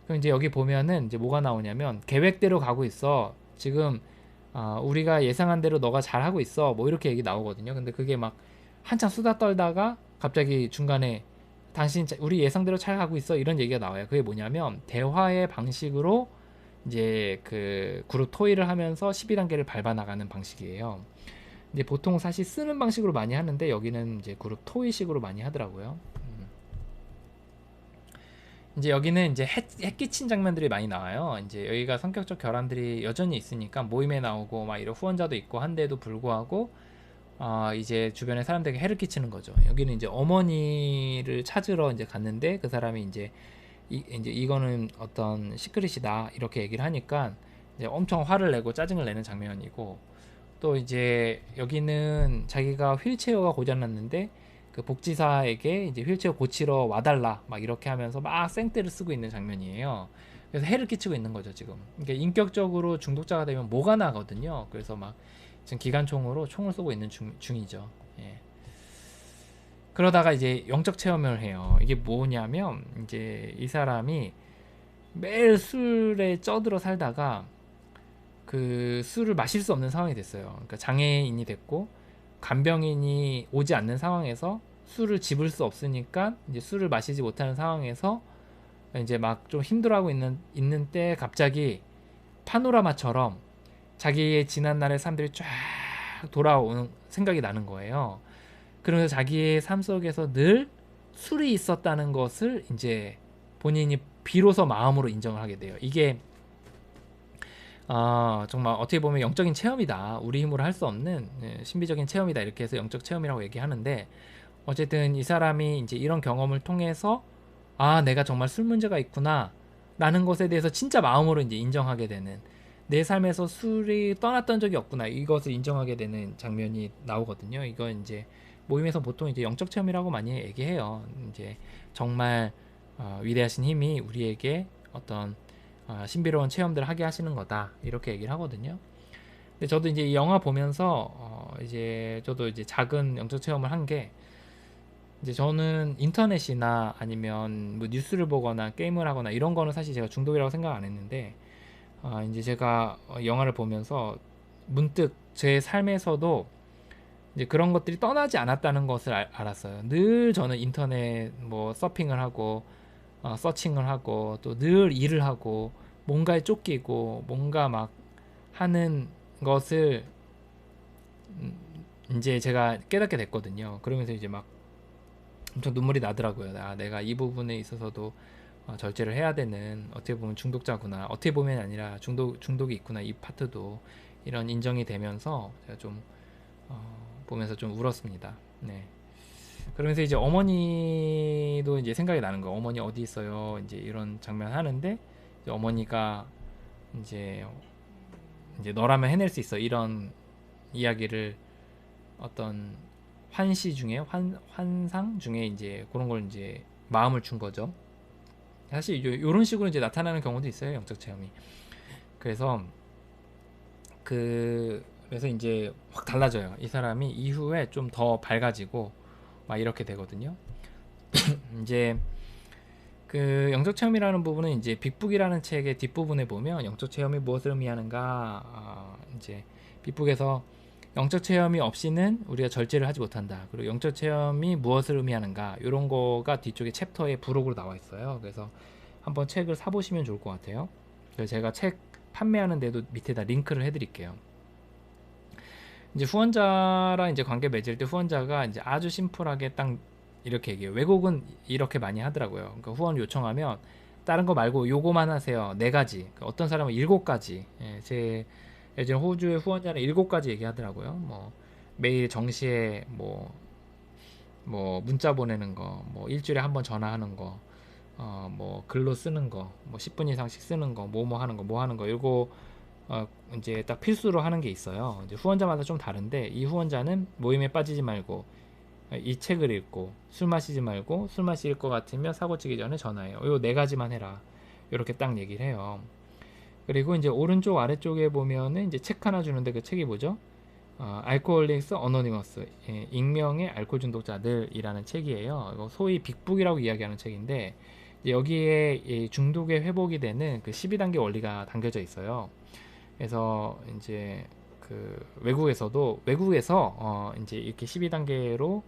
그럼 이제 여기 보면은 이제 뭐가 나오냐면 계획대로 가고 있어. 지금 우리가 예상한 대로 너가 잘하고 있어. 뭐 이렇게 얘기 나오거든요. 근데 그게 막 한참 수다 떨다가 갑자기 중간에 우리 예상대로 잘 가고 있어. 이런 얘기가 나와요. 그게 뭐냐면 대화의 방식으로 이제 그 그룹 토의를 하면서 12단계를 밟아 나가는 방식이에요. 이제 보통 사실 쓰는 방식으로 많이 하는데 여기는 이제 그룹 토의식으로 많이 하더라고요. 이제 여기는 이제 끼친 장면들이 많이 나와요. 이제 여기가 성격적 결함들이 여전히 있으니까 모임에 나오고 막 이런 후원자도 있고 한데도 불구하고 이제 주변에 사람들에게 해를 끼치는 거죠. 여기는 이제 어머니를 찾으러 이제 갔는데 그 사람이 이제 이거는 어떤 시크릿이다 이렇게 얘기를 하니까 이제 엄청 화를 내고 짜증을 내는 장면이고 또 이제 여기는 자기가 휠체어가 고장났는데 그 복지사에게 이제 휠체어 고치러 와달라 막 이렇게 하면서 막 생떼를 쓰고 있는 장면이에요. 그래서 해를 끼치고 있는 거죠 지금. 그러니까 인격적으로 중독자가 되면 뭐가 나거든요. 그래서 막 지금 기관총으로 총을 쏘고 있는 중이죠. 예. 그러다가 이제 영적 체험을 해요. 이게 뭐냐면 이제 이 사람이 매일 술에 쪄들어 살다가 그 술을 마실 수 없는 상황이 됐어요. 그러니까 장애인이 됐고 간병인이 오지 않는 상황에서 술을 집을 수 없으니까 이제 술을 마시지 못하는 상황에서 이제 막 좀 힘들어하고 있는 때 갑자기 파노라마처럼 자기의 지난날의 삶들이 쫙 돌아오는 생각이 나는 거예요. 그러면서 자기의 삶 속에서 늘 술이 있었다는 것을 이제 본인이 비로소 마음으로 인정을 하게 돼요. 이게 정말 어떻게 보면 영적인 체험이다. 우리 힘으로 할 수 없는 신비적인 체험이다. 이렇게 해서 영적 체험이라고 얘기하는데, 어쨌든 이 사람이 이제 이런 경험을 통해서 내가 정말 술 문제가 있구나 라는 것에 대해서 진짜 마음으로 이제 인정하게 되는, 내 삶에서 술이 떠났던 적이 없구나 이것을 인정하게 되는 장면이 나오거든요. 이거 이제 모임에서 보통 이제 영적 체험이라고 많이 얘기해요. 이제 정말 위대하신 힘이 우리에게 어떤 신비로운 체험들을 하게 하시는 거다 이렇게 얘기를 하거든요. 근데 저도 이제 이 영화 보면서 이제 저도 이제 작은 영적 체험을 한 게, 이제 저는 인터넷이나 아니면 뭐 뉴스를 보거나 게임을 하거나 이런 거는 사실 제가 중독이라고 생각 안 했는데, 이제 제가 영화를 보면서 문득 제 삶에서도 이제 그런 것들이 떠나지 않았다는 것을 알았어요. 늘 저는 인터넷 뭐 서핑을 하고 서칭을 하고 또 늘 일을 하고 뭔가에 쫓기고 뭔가 막 하는 것을 이제 제가 깨닫게 됐거든요. 그러면서 이제 막 엄청 눈물이 나더라고요. 내가 이 부분에 있어서도 절제를 해야 되는, 어떻게 보면 중독자구나, 어떻게 보면 아니라 중독이 있구나, 이 파트도 이런 인정이 되면서 제가 좀 보면서 좀 울었습니다. 네. 그러면서 이제 어머니도 이제 생각이 나는 거예요. 어머니 어디 있어요? 이제 이런 장면 하는데, 이제 어머니가 이제 너라면 해낼 수 있어 이런 이야기를, 어떤 환시 중에 환상 중에 이제 그런 걸 이제 마음을 준 거죠. 사실 이런 식으로 이제 나타나는 경우도 있어요, 영적 체험이. 그래서 그래서 이제 확 달라져요. 이 사람이 이후에 좀 더 밝아지고 막 이렇게 되거든요. 이제 그 영적 체험이라는 부분은 이제 빅북이라는 책의 뒷부분에 보면 영적 체험이 무엇을 의미하는가, 이제 빅북에서 영적 체험이 없이는 우리가 절제를 하지 못한다. 그리고 영적 체험이 무엇을 의미하는가, 이런 거가 뒤쪽에 챕터에 부록으로 나와 있어요. 그래서 한번 책을 사보시면 좋을 것 같아요. 그래서 제가 책 판매하는 데도 밑에다 링크를 해드릴게요. 이제 후원자랑 이제 관계 맺을 때 후원자가 이제 아주 심플하게 딱 이렇게 얘기해요. 외국은 이렇게 많이 하더라고요. 그러니까 후원 요청하면 다른 거 말고 요거만 하세요. 네 가지. 그러니까 어떤 사람은 7가지. 제 예전 호주의 후원자는 7가지 얘기하더라고요. 뭐 매일 정시에 뭐 문자 보내는 거, 뭐 일주일에 한 번 전화하는 거, 뭐 글로 쓰는 거, 뭐 10분 이상씩 쓰는 거, 뭐 하는 거, 뭐 하는 거, 이거 이제 딱 필수로 하는 게 있어요. 이제 후원자마다 좀 다른데, 이 후원자는 모임에 빠지지 말고 이 책을 읽고 술 마시지 말고, 술 마실 것 같으면 사고 치기 전에 전화해요. 요 4가지만 해라. 이렇게 딱 얘기를 해요. 그리고 이제 오른쪽 아래쪽에 보면은 이제 책 하나 주는데, 그 책이 뭐죠? 알코올릭스 어노니머스, 익명의 알코올 중독자들이라는 책이에요. 이거 소위 빅북이라고 이야기하는 책인데, 여기에 중독의 회복이 되는 그 12단계 원리가 담겨져 있어요. 그래서 이제 그 외국에서 이제 이렇게 12단계로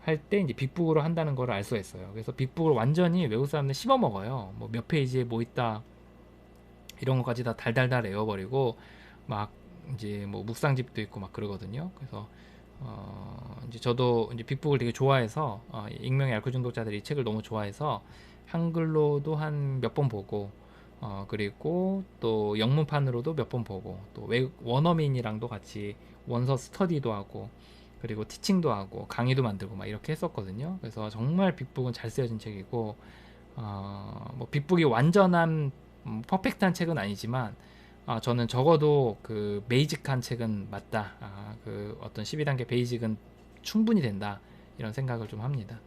할 때 이제 빅북으로 한다는 걸 알 수가 있어요. 그래서 빅북을 완전히 외국 사람들 씹어 먹어요. 뭐 몇 페이지에 뭐 있다 이런 것까지 다 달달달 외워버리고, 막 이제 뭐 묵상집도 있고 막 그러거든요. 그래서 이제 저도 이제 빅북을 되게 좋아해서, 익명의 알코올 중독자들이 이 책을 너무 좋아해서 한글로도 한 몇 번 보고, 그리고 또 영문판으로도 몇 번 보고, 또 원어민이랑도 같이 원서 스터디도 하고, 그리고 티칭도 하고 강의도 만들고 막 이렇게 했었거든요. 그래서 정말 빅북은 잘 쓰여진 책이고, 뭐 빅북이 완전한 퍼펙트한 책은 아니지만, 저는 적어도 그 베이직한 책은 맞다. 그 어떤 12단계 베이직은 충분히 된다. 이런 생각을 좀 합니다.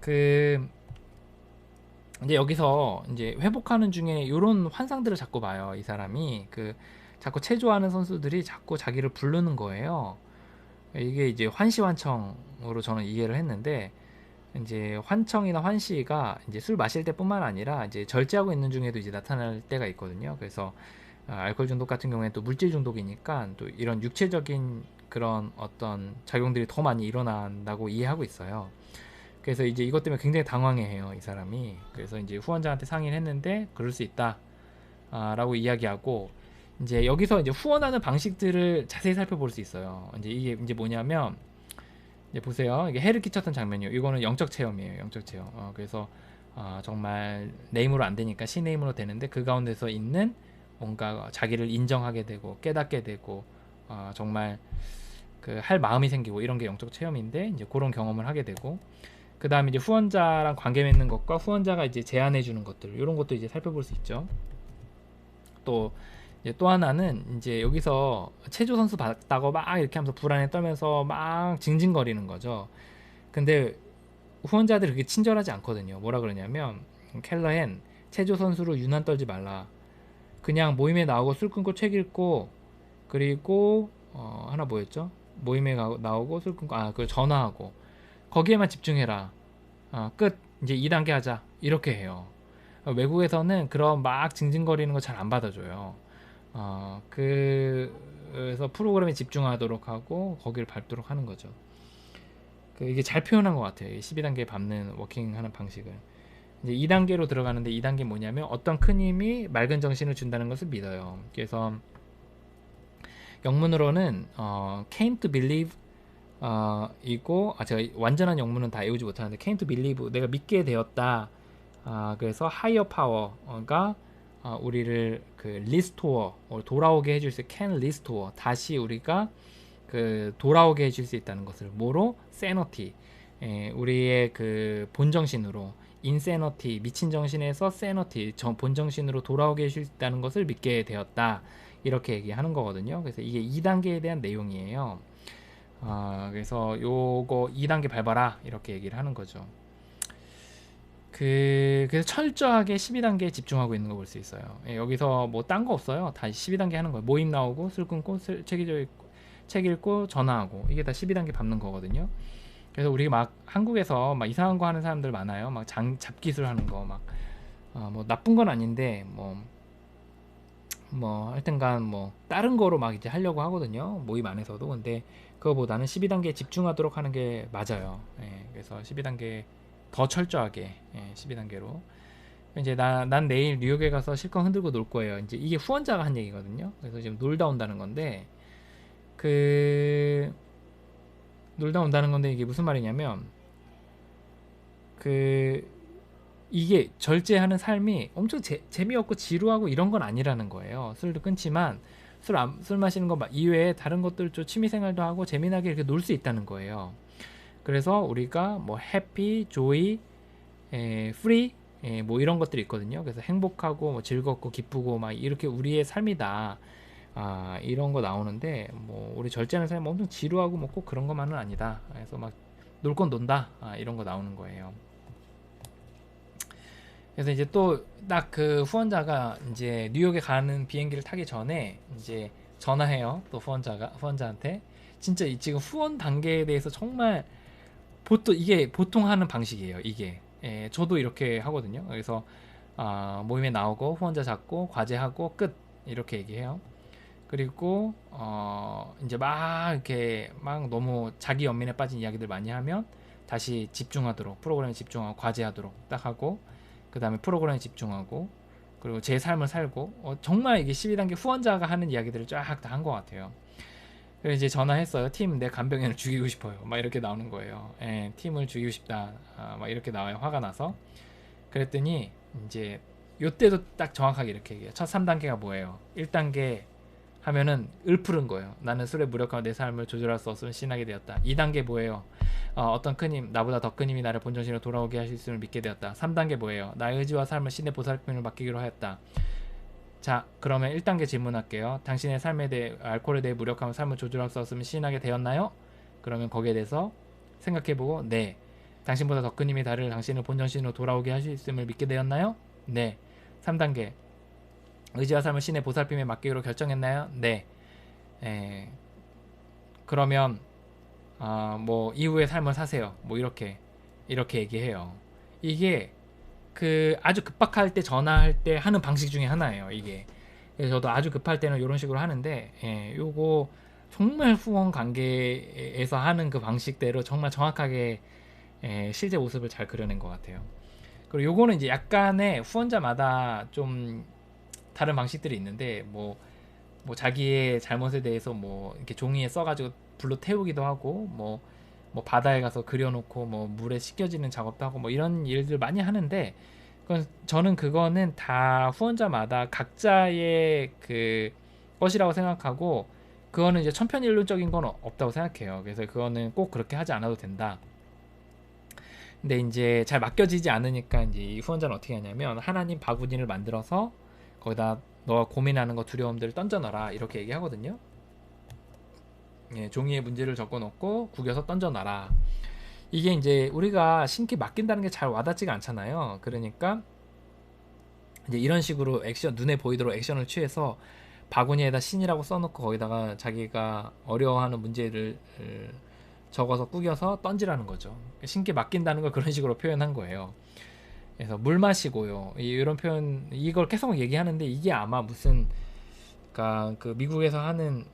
그 이제 여기서 이제 회복하는 중에 이런 환상들을 자꾸 봐요. 이 사람이 자꾸 체조하는 선수들이 자꾸 자기를 부르는 거예요. 이게 이제 환시환청으로 저는 이해를 했는데, 이제 환청이나 환시가 이제 술 마실 때뿐만 아니라 이제 절제하고 있는 중에도 이제 나타날 때가 있거든요. 그래서 알코올 중독 같은 경우에는 또 물질 중독이니까 또 이런 육체적인 그런 어떤 작용들이 더 많이 일어난다고 이해하고 있어요. 그래서 이제 이것 때문에 굉장히 당황해해요, 이 사람이. 그래서 이제 후원자한테 상의를 했는데 그럴 수 있다 라고 이야기하고, 이제 여기서 이제 후원하는 방식들을 자세히 살펴볼 수 있어요. 이제 이게 이제 뭐냐면, 이제 보세요. 이게 해를 끼쳤던 장면이요. 이거는 영적 체험이에요. 영적 체험. 그래서 정말 내 힘으로 안 되니까 신의 힘으로 되는데, 그 가운데서 있는 뭔가 자기를 인정하게 되고 깨닫게 되고 정말 그 할 마음이 생기고, 이런 게 영적 체험인데, 이제 그런 경험을 하게 되고, 그 다음에 이제 후원자랑 관계 맺는 것과 후원자가 이제 제안해 주는 것들, 이런 것도 이제 살펴볼 수 있죠. 또 이제 또 하나는, 이제 여기서 체조 선수 봤다고 막 이렇게 하면서 불안에 떨면서 막 징징거리는 거죠. 근데 후원자들이 그렇게 친절하지 않거든요. 뭐라 그러냐면, 켈러헨 체조 선수로 유난 떨지 말라. 그냥 모임에 나오고 술 끊고 책 읽고, 그리고 하나 뭐였죠? 모임에 나오고 술 끊고 그 전화하고 거기에만 집중해라. 끝. 이제 2단계 하자. 이렇게 해요. 외국에서는 그런 막 징징거리는 거 잘 안 받아줘요. 그래서 프로그램에 집중하도록 하고 거기를 밟도록 하는 거죠. 이게 잘 표현한 것 같아요. 12단계 밟는 워킹하는 방식을. 이제 2단계로 들어가는데, 2단계 뭐냐면 어떤 큰 힘이 맑은 정신을 준다는 것을 믿어요. 그래서 영문으로는 came to believe 이고, 제가 완전한 영문은 다 외우지 못하는데, came to believe 내가 믿게 되었다. 그래서 higher power가 우리를 그 restore 돌아오게 해줄 수 있어요. can restore 다시 우리가 그 돌아오게 해줄 수 있다는 것을, 뭐로? sanity, 우리의 그 본정신으로, insanity 미친 정신에서 sanity 본정신으로 돌아오게 해줄 수 있다는 것을 믿게 되었다. 이렇게 얘기하는 거거든요. 그래서 이게 2단계에 대한 내용이에요. 그래서 요거 2단계 밟아라 이렇게 얘기를 하는 거죠. 그래서 철저하게 12단계에 집중하고 있는 거 볼 수 있어요. 여기서 뭐 딴 거 없어요. 다 12단계 하는 거예요. 모임 나오고 술 끊고 책 읽고 전화하고, 이게 다 12단계 밟는 거거든요. 그래서 우리 막 한국에서 막 이상한 거 하는 사람들 많아요. 막 잡기술 하는 거, 막 뭐 나쁜 건 아닌데 뭐 하여튼간 뭐 다른 거로 막 이제 하려고 하거든요, 모임 안에서도. 근데 그거보다는 12단계에 집중하도록 하는 게 맞아요. 그래서 12단계 더 철저하게, 12단계로. 이제 난 내일 뉴욕에 가서 실컷 흔들고 놀 거예요. 이제 이게 후원자가 한 얘기거든요. 그래서 지금 놀다 온다는 건데, 놀다 온다는 건데 이게 무슨 말이냐면, 이게 절제하는 삶이 엄청 재미없고 지루하고 이런 건 아니라는 거예요. 술도 끊지만 술 마시는 거 이외에 다른 것들 좀 취미생활도 하고 재미나게 이렇게 놀 수 있다는 거예요. 그래서 우리가 뭐 해피, 조이, 프리, 뭐 이런 것들이 있거든요. 그래서 행복하고 뭐 즐겁고 기쁘고 막 이렇게 우리의 삶이다. 이런 거 나오는데, 뭐 우리 절제하는 삶이 엄청 지루하고 뭐 꼭 그런 것만은 아니다. 그래서 막 놀 건 논다. 이런 거 나오는 거예요. 그래서 이제 또 딱 그 후원자가 이제 뉴욕에 가는 비행기를 타기 전에 이제 전화해요. 또 후원자한테. 진짜 지금 후원 단계에 대해서 정말 이게 보통 하는 방식이에요. 이게. 저도 이렇게 하거든요. 그래서 모임에 나오고 후원자 잡고 과제하고 끝 이렇게 얘기해요. 그리고 이제 막 이렇게 막 너무 자기 연민에 빠진 이야기들 많이 하면 다시 집중하도록, 프로그램에 집중하고 과제하도록 딱 하고, 그 다음에 프로그램에 집중하고, 그리고 제 삶을 살고, 정말 이게 12단계 후원자가 하는 이야기들을 쫙 다 한 것 같아요. 그래서 이제 전화했어요. 팀 내 간병인을 죽이고 싶어요. 막 이렇게 나오는 거예요. 팀을 죽이고 싶다. 막 이렇게 나와요. 화가 나서. 그랬더니 이제 요때도 딱 정확하게 이렇게 얘기해요. 첫 3단계가 뭐예요? 1단계 하면은 을푸른 거예요. 나는 술에 무력하고 내 삶을 조절할 수 없으면 신하게 되었다. 2단계 뭐예요? 어떤 큰 힘, 나보다 더 큰 힘이 나를 본전신으로 돌아오게 하실 수 있음을 믿게 되었다. 3단계 뭐예요? 나의 의지와 삶을 신의 보살핌을 맡기기로 하였다. 자, 그러면 1단계 질문할게요. 당신의 삶에 대해, 알코올에 대해 무력하면 삶을 조절할 수 없으면 신하게 되었나요? 그러면 거기에 대해서 생각해보고, 네. 당신보다 더 큰 힘이 나를 당신을 본전신으로 돌아오게 하실 수 있음을 믿게 되었나요? 네. 3단계 의지와 삶을 신의 보살핌에 맡기기로 결정했나요? 네. 그러면 뭐 이후의 삶을 사세요. 뭐 이렇게 얘기해요. 이게 아주 급박할 때 전화할 때 하는 방식 중에 하나예요. 이게. 그래서 저도 아주 급할 때는 이런 식으로 하는데, 요거 정말 후원 관계에서 하는 그 방식대로 정말 정확하게 실제 모습을 잘 그려낸 것 같아요. 그리고 요거는 이제 약간의 후원자마다 좀 다른 방식들이 있는데 뭐 자기의 잘못에 대해서 뭐 이렇게 종이에 써가지고 불로 태우기도 하고 뭐 바다에 가서 그려놓고 뭐 물에 씻겨지는 작업도 하고 뭐 이런 일들 많이 하는데 저는 그거는 다 후원자마다 각자의 그 것이라고 생각하고 그거는 이제 천편일률적인 건 없다고 생각해요. 그래서 그거는 꼭 그렇게 하지 않아도 된다. 근데 이제 잘 맡겨지지 않으니까 이제 이 후원자는 어떻게 하냐면 하나님 바구니를 만들어서 거기다 너가 고민하는 거 두려움들을 던져놔라 이렇게 얘기하거든요. 예, 종이에 문제를 적어놓고 구겨서 던져놔라. 이게 이제 우리가 신기 맡긴다는 게 잘 와닿지가 않잖아요. 그러니까 이제 이런 식으로 액션 눈에 보이도록 액션을 취해서 바구니에다 신이라고 써놓고 거기다가 자기가 어려워하는 문제를 적어서 꾸겨서 던지라는 거죠. 신기 맡긴다는 걸 그런 식으로 표현한 거예요. 그래서 물 마시고요. 이런 표현 이걸 계속 얘기하는데 이게 아마 무슨 그러니까 그 미국에서 하는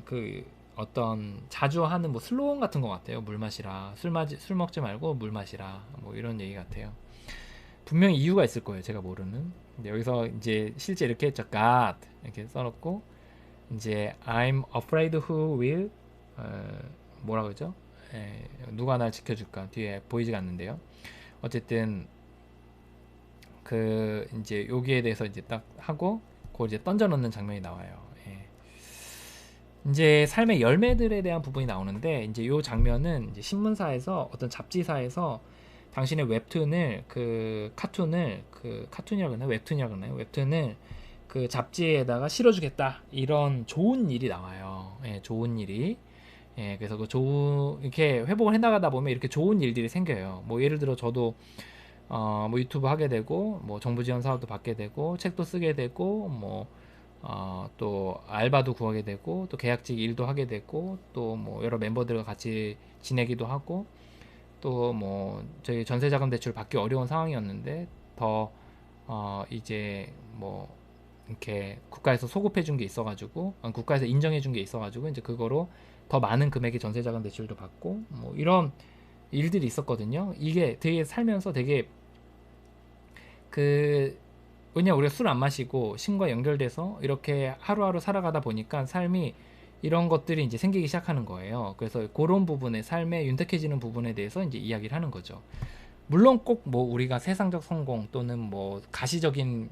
그 어떤 자주 하는 뭐 슬로건 같은 것 같아요. 물 마시라. 술 먹지 말고 물 마시라. 뭐 이런 얘기 같아요. 분명히 이유가 있을 거예요. 제가 모르는. 근데 여기서 이제 실제 이렇게 했죠. God 이렇게 써놓고 이제 I'm afraid who will 뭐라 그러죠? 누가 날 지켜줄까? 뒤에 보이지가 않는데요. 어쨌든 그 이제 여기에 대해서 이제 딱 하고 그걸 이제 던져놓는 장면이 나와요. 이제 삶의 열매들에 대한 부분이 나오는데 이제 요 장면은 이제 신문사에서 어떤 잡지사에서 당신의 웹툰을 그 카툰이라고 하나요? 웹툰이라고 하나요? 웹툰을 그 잡지에다가 실어주겠다 이런 좋은 일이 나와요. 좋은 일이. 그래서 이렇게 회복을 해나가다 보면 이렇게 좋은 일들이 생겨요. 뭐 예를 들어 저도 뭐 유튜브 하게 되고 뭐 정부 지원 사업도 받게 되고 책도 쓰게 되고 또 알바도 구하게 되고 또 계약직 일도 하게 되고 또 뭐 여러 멤버들과 같이 지내기도 하고 또 뭐 저희 전세자금 대출 받기 어려운 상황이었는데 더 이제 뭐 이렇게 국가에서 소급해 준 게 있어가지고 국가에서 인정해 준 게 있어가지고 이제 그거로 더 많은 금액의 전세자금 대출도 받고 뭐 이런 일들이 있었거든요. 이게 되게 살면서 되게 왜냐 우리가 술 안 마시고 신과 연결돼서 이렇게 하루하루 살아가다 보니까 삶이 이런 것들이 이제 생기기 시작하는 거예요. 그래서 그런 부분에 삶에 윤택해지는 부분에 대해서 이제 이야기를 하는 거죠. 물론 꼭 뭐 우리가 세상적 성공 또는 뭐 가시적인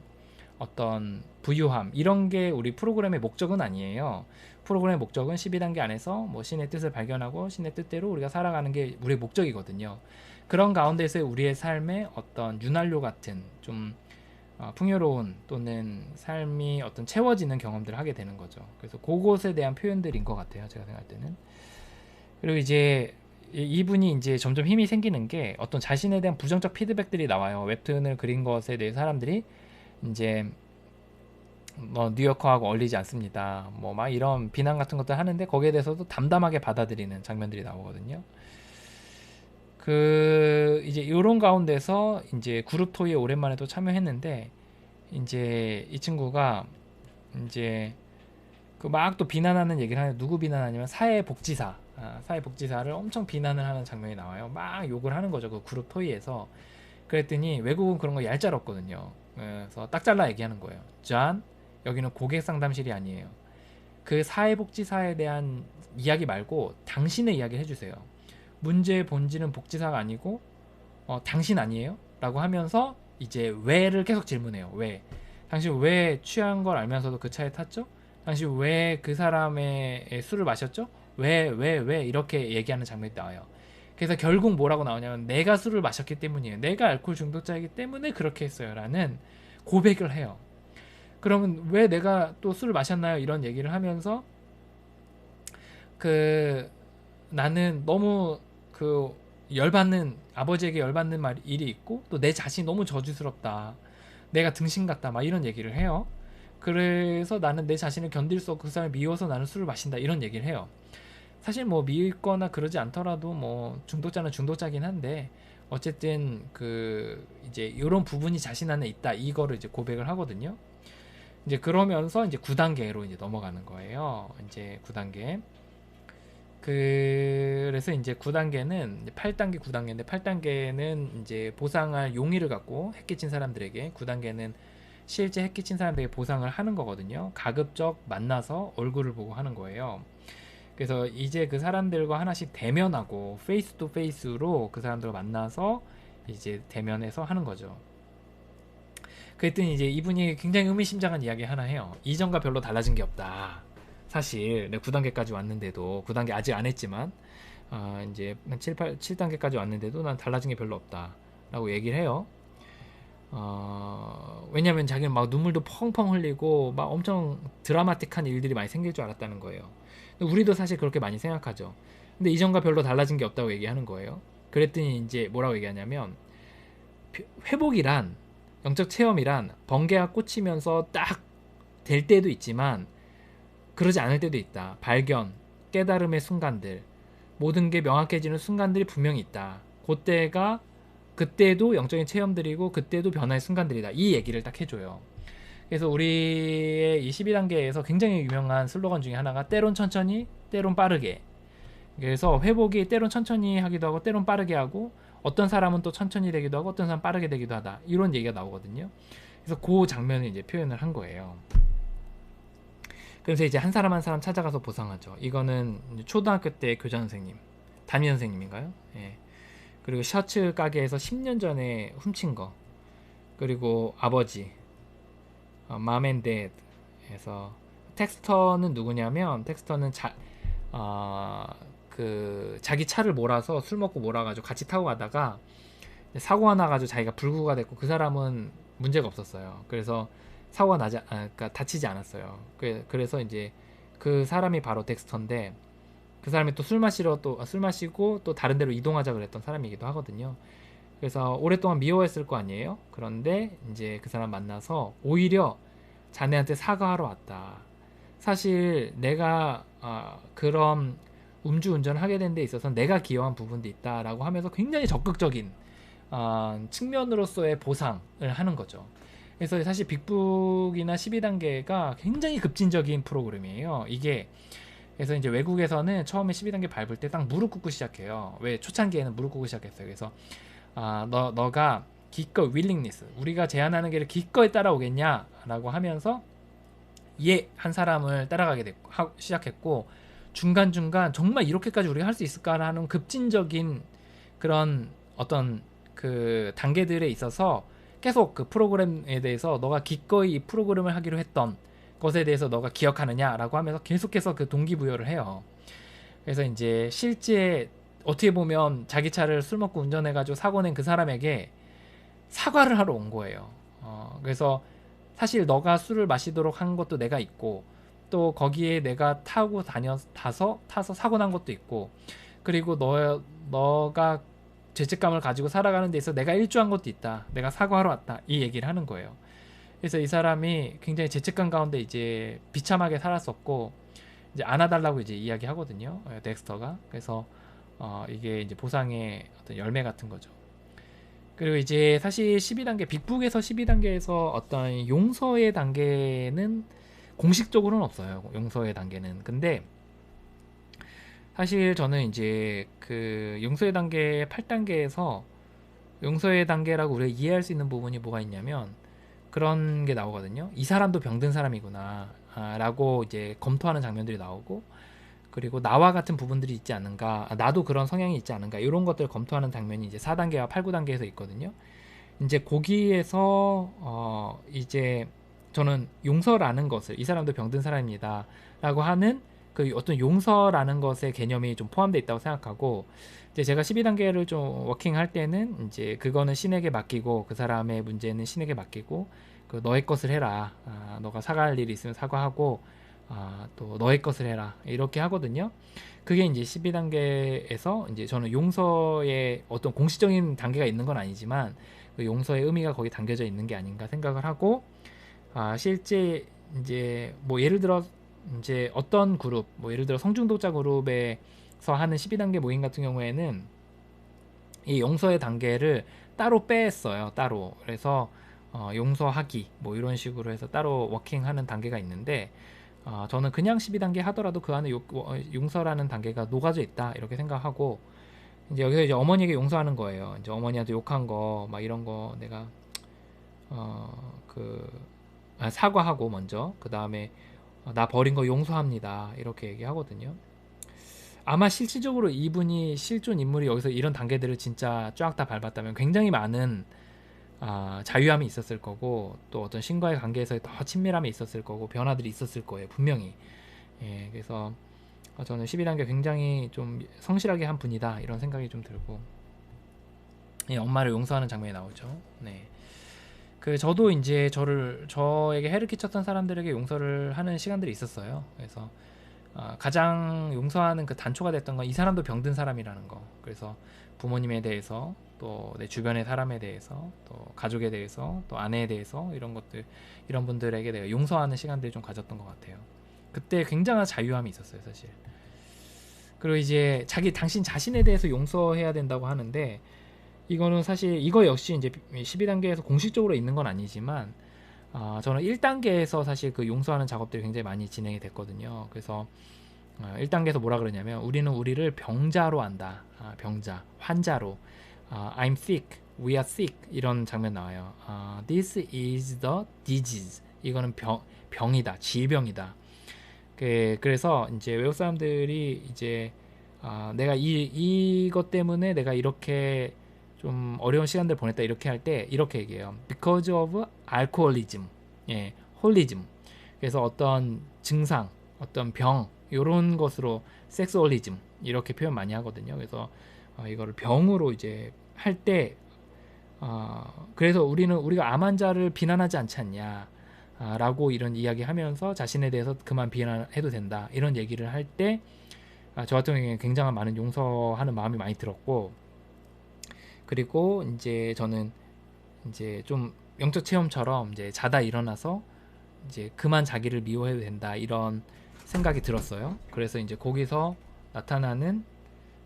어떤 부유함 이런 게 우리 프로그램의 목적은 아니에요. 프로그램의 목적은 12단계 안에서 뭐 신의 뜻을 발견하고 신의 뜻대로 우리가 살아가는 게 우리의 목적이거든요. 그런 가운데서 우리의 삶에 어떤 윤활유 같은 좀 풍요로운 또는 삶이 어떤 채워지는 경험들을 하게 되는 거죠. 그래서 그것에 대한 표현들인 것 같아요. 제가 생각할 때는. 그리고 이제 이분이 이제 점점 힘이 생기는 게 어떤 자신에 대한 부정적 피드백들이 나와요. 웹툰을 그린 것에 대해 사람들이 이제 뭐 뉴요커하고 어울리지 않습니다. 뭐 막 이런 비난 같은 것들 하는데 거기에 대해서도 담담하게 받아들이는 장면들이 나오거든요. 이제 이런 가운데서 이제 그룹 토이에 오랜만에 또 참여했는데 이제 이 친구가 이제 그 막 또 비난하는 얘기를 하는 누구 비난하냐면 사회복지사를 엄청 비난을 하는 장면이 나와요. 막 욕을 하는 거죠. 그 그룹 토이에서. 그랬더니 외국은 그런 거 얄짤없거든요. 그래서 딱 잘라 얘기하는 거예요. 존, 여기는 고객 상담실이 아니에요. 그 사회복지사에 대한 이야기 말고 당신의 이야기를 해주세요. 문제의 본질은 복지사가 아니고 당신 아니에요? 라고 하면서 이제 왜를 계속 질문해요. 왜? 당신 왜 취한 걸 알면서도 그 차에 탔죠? 당신 왜 그 사람의 술을 마셨죠? 왜 이렇게 얘기하는 장면이 나와요. 그래서 결국 뭐라고 나오냐면 내가 술을 마셨기 때문이에요. 내가 알코올 중독자이기 때문에 그렇게 했어요. 라는 고백을 해요. 그러면 왜 내가 또 술을 마셨나요? 이런 얘기를 하면서 나는 너무 열받는 아버지에게 열받는 일이 있고 또 내 자신이 너무 저주스럽다. 내가 등신 같다. 막 이런 얘기를 해요. 그래서 나는 내 자신을 견딜 수 없고 그 사람을 미워서 나는 술을 마신다. 이런 얘기를 해요. 사실 뭐 미거나 그러지 않더라도 뭐 중독자는 중독자긴 한데 어쨌든 이제 이런 부분이 자신 안에 있다. 이거를 이제 고백을 하거든요. 이제 그러면서 이제 9단계로 이제 넘어가는 거예요. 이제 9단계. 그래서 이제 9단계는 8단계, 9단계인데 8단계는 이제 보상할 용의를 갖고 핵끼친 사람들에게, 9단계는 실제 핵끼친 사람들에게 보상을 하는 거거든요. 가급적 만나서 얼굴을 보고 하는 거예요. 그래서 이제 그 사람들과 하나씩 대면하고 페이스 투 페이스로 그 사람들과 만나서 이제 대면해서 하는 거죠. 그랬더니 이제 이분이 굉장히 의미심장한 이야기 하나 해요. 이전과 별로 달라진 게 없다. 사실 내 9단계까지 왔는데도, 9단계 아직 안 했지만 이제 7단계까지 왔는데도 난 달라진 게 별로 없다 라고 얘기를 해요. 왜냐면 자기는 막 눈물도 펑펑 흘리고 막 엄청 드라마틱한 일들이 많이 생길 줄 알았다는 거예요. 우리도 사실 그렇게 많이 생각하죠. 근데 이전과 별로 달라진 게 없다고 얘기하는 거예요. 그랬더니 이제 뭐라고 얘기하냐면, 회복이란, 영적 체험이란 번개가 꽂히면서 딱 될 때도 있지만 그러지 않을 때도 있다. 발견, 깨달음의 순간들, 모든 게 명확해지는 순간들이 분명히 있다. 그때도 영적인 체험들이고 그때도 변화의 순간들이다. 이 얘기를 딱 해줘요. 그래서 우리의 이 12단계에서 굉장히 유명한 슬로건 중에 하나가 때론 천천히, 때론 빠르게. 그래서 회복이 때론 천천히 하기도 하고 때론 빠르게 하고, 어떤 사람은 또 천천히 되기도 하고 어떤 사람은 빠르게 되기도 하다. 이런 얘기가 나오거든요. 그래서 그 장면을 이제 표현을 한 거예요. 그래서 이제 한 사람 한 사람 찾아가서 보상하죠. 이거는 초등학교 때 교장 선생님, 담임 선생님인가요? 예. 그리고 셔츠 가게에서 10년 전에 훔친 거. 그리고 아버지, 맘앤데드에서, 텍스터는 누구냐면, 텍스터는 자기 차를 몰아서, 술 먹고 몰아가지고 같이 타고 가다가 사고가 나가지고 자기가 불구가 됐고, 그 사람은 문제가 없었어요. 그래서 사고가 그러니까 다치지 않았어요. 그래서 이제 그 사람이 바로 덱스터인데, 그 사람이 또 술 마시고 또 다른 데로 이동하자 그랬던 사람이기도 하거든요. 그래서 오랫동안 미워했을 거 아니에요. 그런데 이제 그 사람 만나서 오히려 자네한테 사과하러 왔다. 사실 내가 그런 음주운전을 하게 된 데 있어서 내가 기여한 부분도 있다라고 하면서 굉장히 적극적인 측면으로서의 보상을 하는 거죠. 그래서 사실 빅북이나 12단계가 굉장히 급진적인 프로그램이에요. 이게, 그래서 이제 외국에서는 처음에 12단계 밟을 때 딱 무릎 꿇고 시작해요. 왜? 초창기에는 무릎 꿇고 시작했어요. 그래서 너가 기꺼이 willingness, 우리가 제안하는 길을 기꺼이 따라오겠냐 라고 하면서 한 사람을 따라가게 시작했고, 중간중간 정말 이렇게까지 우리가 할 수 있을까라는 급진적인 그런 어떤 그 단계들에 있어서 계속 그 프로그램에 대해서 너가 기꺼이 이 프로그램을 하기로 했던 것에 대해서 너가 기억하느냐라고 하면서 계속해서 그 동기부여를 해요. 그래서 이제 실제 어떻게 보면 자기 차를 술 먹고 운전해가지고 사고 낸 그 사람에게 사과를 하러 온 거예요. 그래서 사실 너가 술을 마시도록 한 것도 내가 있고, 또 거기에 내가 타서 사고 난 것도 있고, 그리고 너가 죄책감을 가지고 살아가는 데 있어서 내가 일조한 것도 있다. 내가 사과하러 왔다. 이 얘기를 하는 거예요. 그래서 이 사람이 굉장히 죄책감 가운데 이제 비참하게 살았었고, 이제 안아달라고 이제 이야기하거든요. 덱스터가. 그래서 이게 이제 보상의 어떤 열매 같은 거죠. 그리고 이제 사실 12단계, 빅북에서 12단계에서 어떤 용서의 단계는 공식적으로는 없어요. 용서의 단계는. 근데 사실 저는 이제 그 용서의 단계 8단계에서 용서의 단계라고 우리가 이해할 수 있는 부분이 뭐가 있냐면, 그런 게 나오거든요. 이 사람도 병든 사람이구나 라고 이제 검토하는 장면들이 나오고, 그리고 나와 같은 부분들이 있지 않은가, 나도 그런 성향이 있지 않은가, 이런 것들을 검토하는 장면이 이제 4단계와 8, 9단계에서 있거든요. 이제 거기에서 이제 저는 용서라는 것을, 이 사람도 병든 사람입니다 라고 하는 그 어떤 용서라는 것의 개념이 좀 포함되어 있다고 생각하고, 이제 제가 12단계를 좀 워킹할 때는 이제 그거는 신에게 맡기고, 그 사람의 문제는 신에게 맡기고, 그 너의 것을 해라, 너가 사과할 일이 있으면 사과하고, 또 너의 것을 해라, 이렇게 하거든요. 그게 이제 12단계에서 이제 저는 용서의 어떤 공식적인 단계가 있는 건 아니지만 그 용서의 의미가 거기 담겨져 있는 게 아닌가 생각을 하고, 실제 이제 뭐 예를 들어 이제 어떤 그룹, 뭐 예를 들어 성중독자 그룹에서 하는 12단계 모임 같은 경우에는 이 용서의 단계를 따로 뺐어요. 따로. 그래서 용서하기 뭐 이런 식으로 해서 따로 워킹하는 단계가 있는데 저는 그냥 12단계 하더라도 그 안에 용서라는 단계가 녹아져 있다 이렇게 생각하고 이제 여기서 이제 어머니에게 용서하는 거예요. 이제 어머니한테 욕한 거 막 이런 거 내가 그 사과하고 먼저 그 다음에 나 버린 거 용서합니다 이렇게 얘기하거든요. 아마 실질적으로 이분이 실존 인물이 여기서 이런 단계들을 진짜 쫙 다 밟았다면 굉장히 많은 자유함이 있었을 거고 또 어떤 신과의 관계에서 더 친밀함이 있었을 거고 변화들이 있었을 거예요 분명히. 예, 그래서 저는 12단계 굉장히 좀 성실하게 한 분이다 이런 생각이 좀 들고 예, 엄마를 용서하는 장면이 나오죠. 네. 저도 이제 저에게 해를 끼쳤던 사람들에게 용서를 하는 시간들이 있었어요. 그래서 가장 용서하는 그 단초가 됐던 건 이 사람도 병든 사람이라는 거. 그래서 부모님에 대해서 또 내 주변의 사람에 대해서 또 가족에 대해서 또 아내에 대해서 이런 것들 이런 분들에게 내가 용서하는 시간들을 좀 가졌던 것 같아요. 그때 굉장한 자유함이 있었어요, 사실. 그리고 이제 당신 자신에 대해서 용서해야 된다고 하는데 이거는 사실 이거 역시 이제 12단계에서 공식적으로 있는 건 아니지만 저는 1단계에서 사실 그 용서하는 작업들이 굉장히 많이 진행이 됐거든요. 그래서 1단계에서 뭐라 그러냐면 우리는 우리를 병자로 한다. 병자, 환자로. I'm sick, we are sick 이런 장면 나와요. This is the disease. 이거는 병이다, 질병이다. 그래서 이제 외국 사람들이 이제 내가 이것 때문에 내가 이렇게 좀 어려운 시간들 보냈다 이렇게 할 때 이렇게 얘기해요. Because of alcoholism, 예, 홀리즘. 그래서 어떤 증상, 어떤 병 이런 것으로 섹스홀리즘 이렇게 표현 많이 하거든요. 그래서 이거를 병으로 이제 할 때 그래서 우리가 암 환자를 비난하지 않지 않냐. 라고 이런 이야기하면서 자신에 대해서 그만 비난해도 된다 이런 얘기를 할 때 저 같은 경우에 굉장한 많은 용서하는 마음이 많이 들었고 그리고 이제 저는 이제 좀 영적 체험처럼 이제 자다 일어나서 이제 그만 자기를 미워해도 된다 이런 생각이 들었어요. 그래서 이제 거기서 나타나는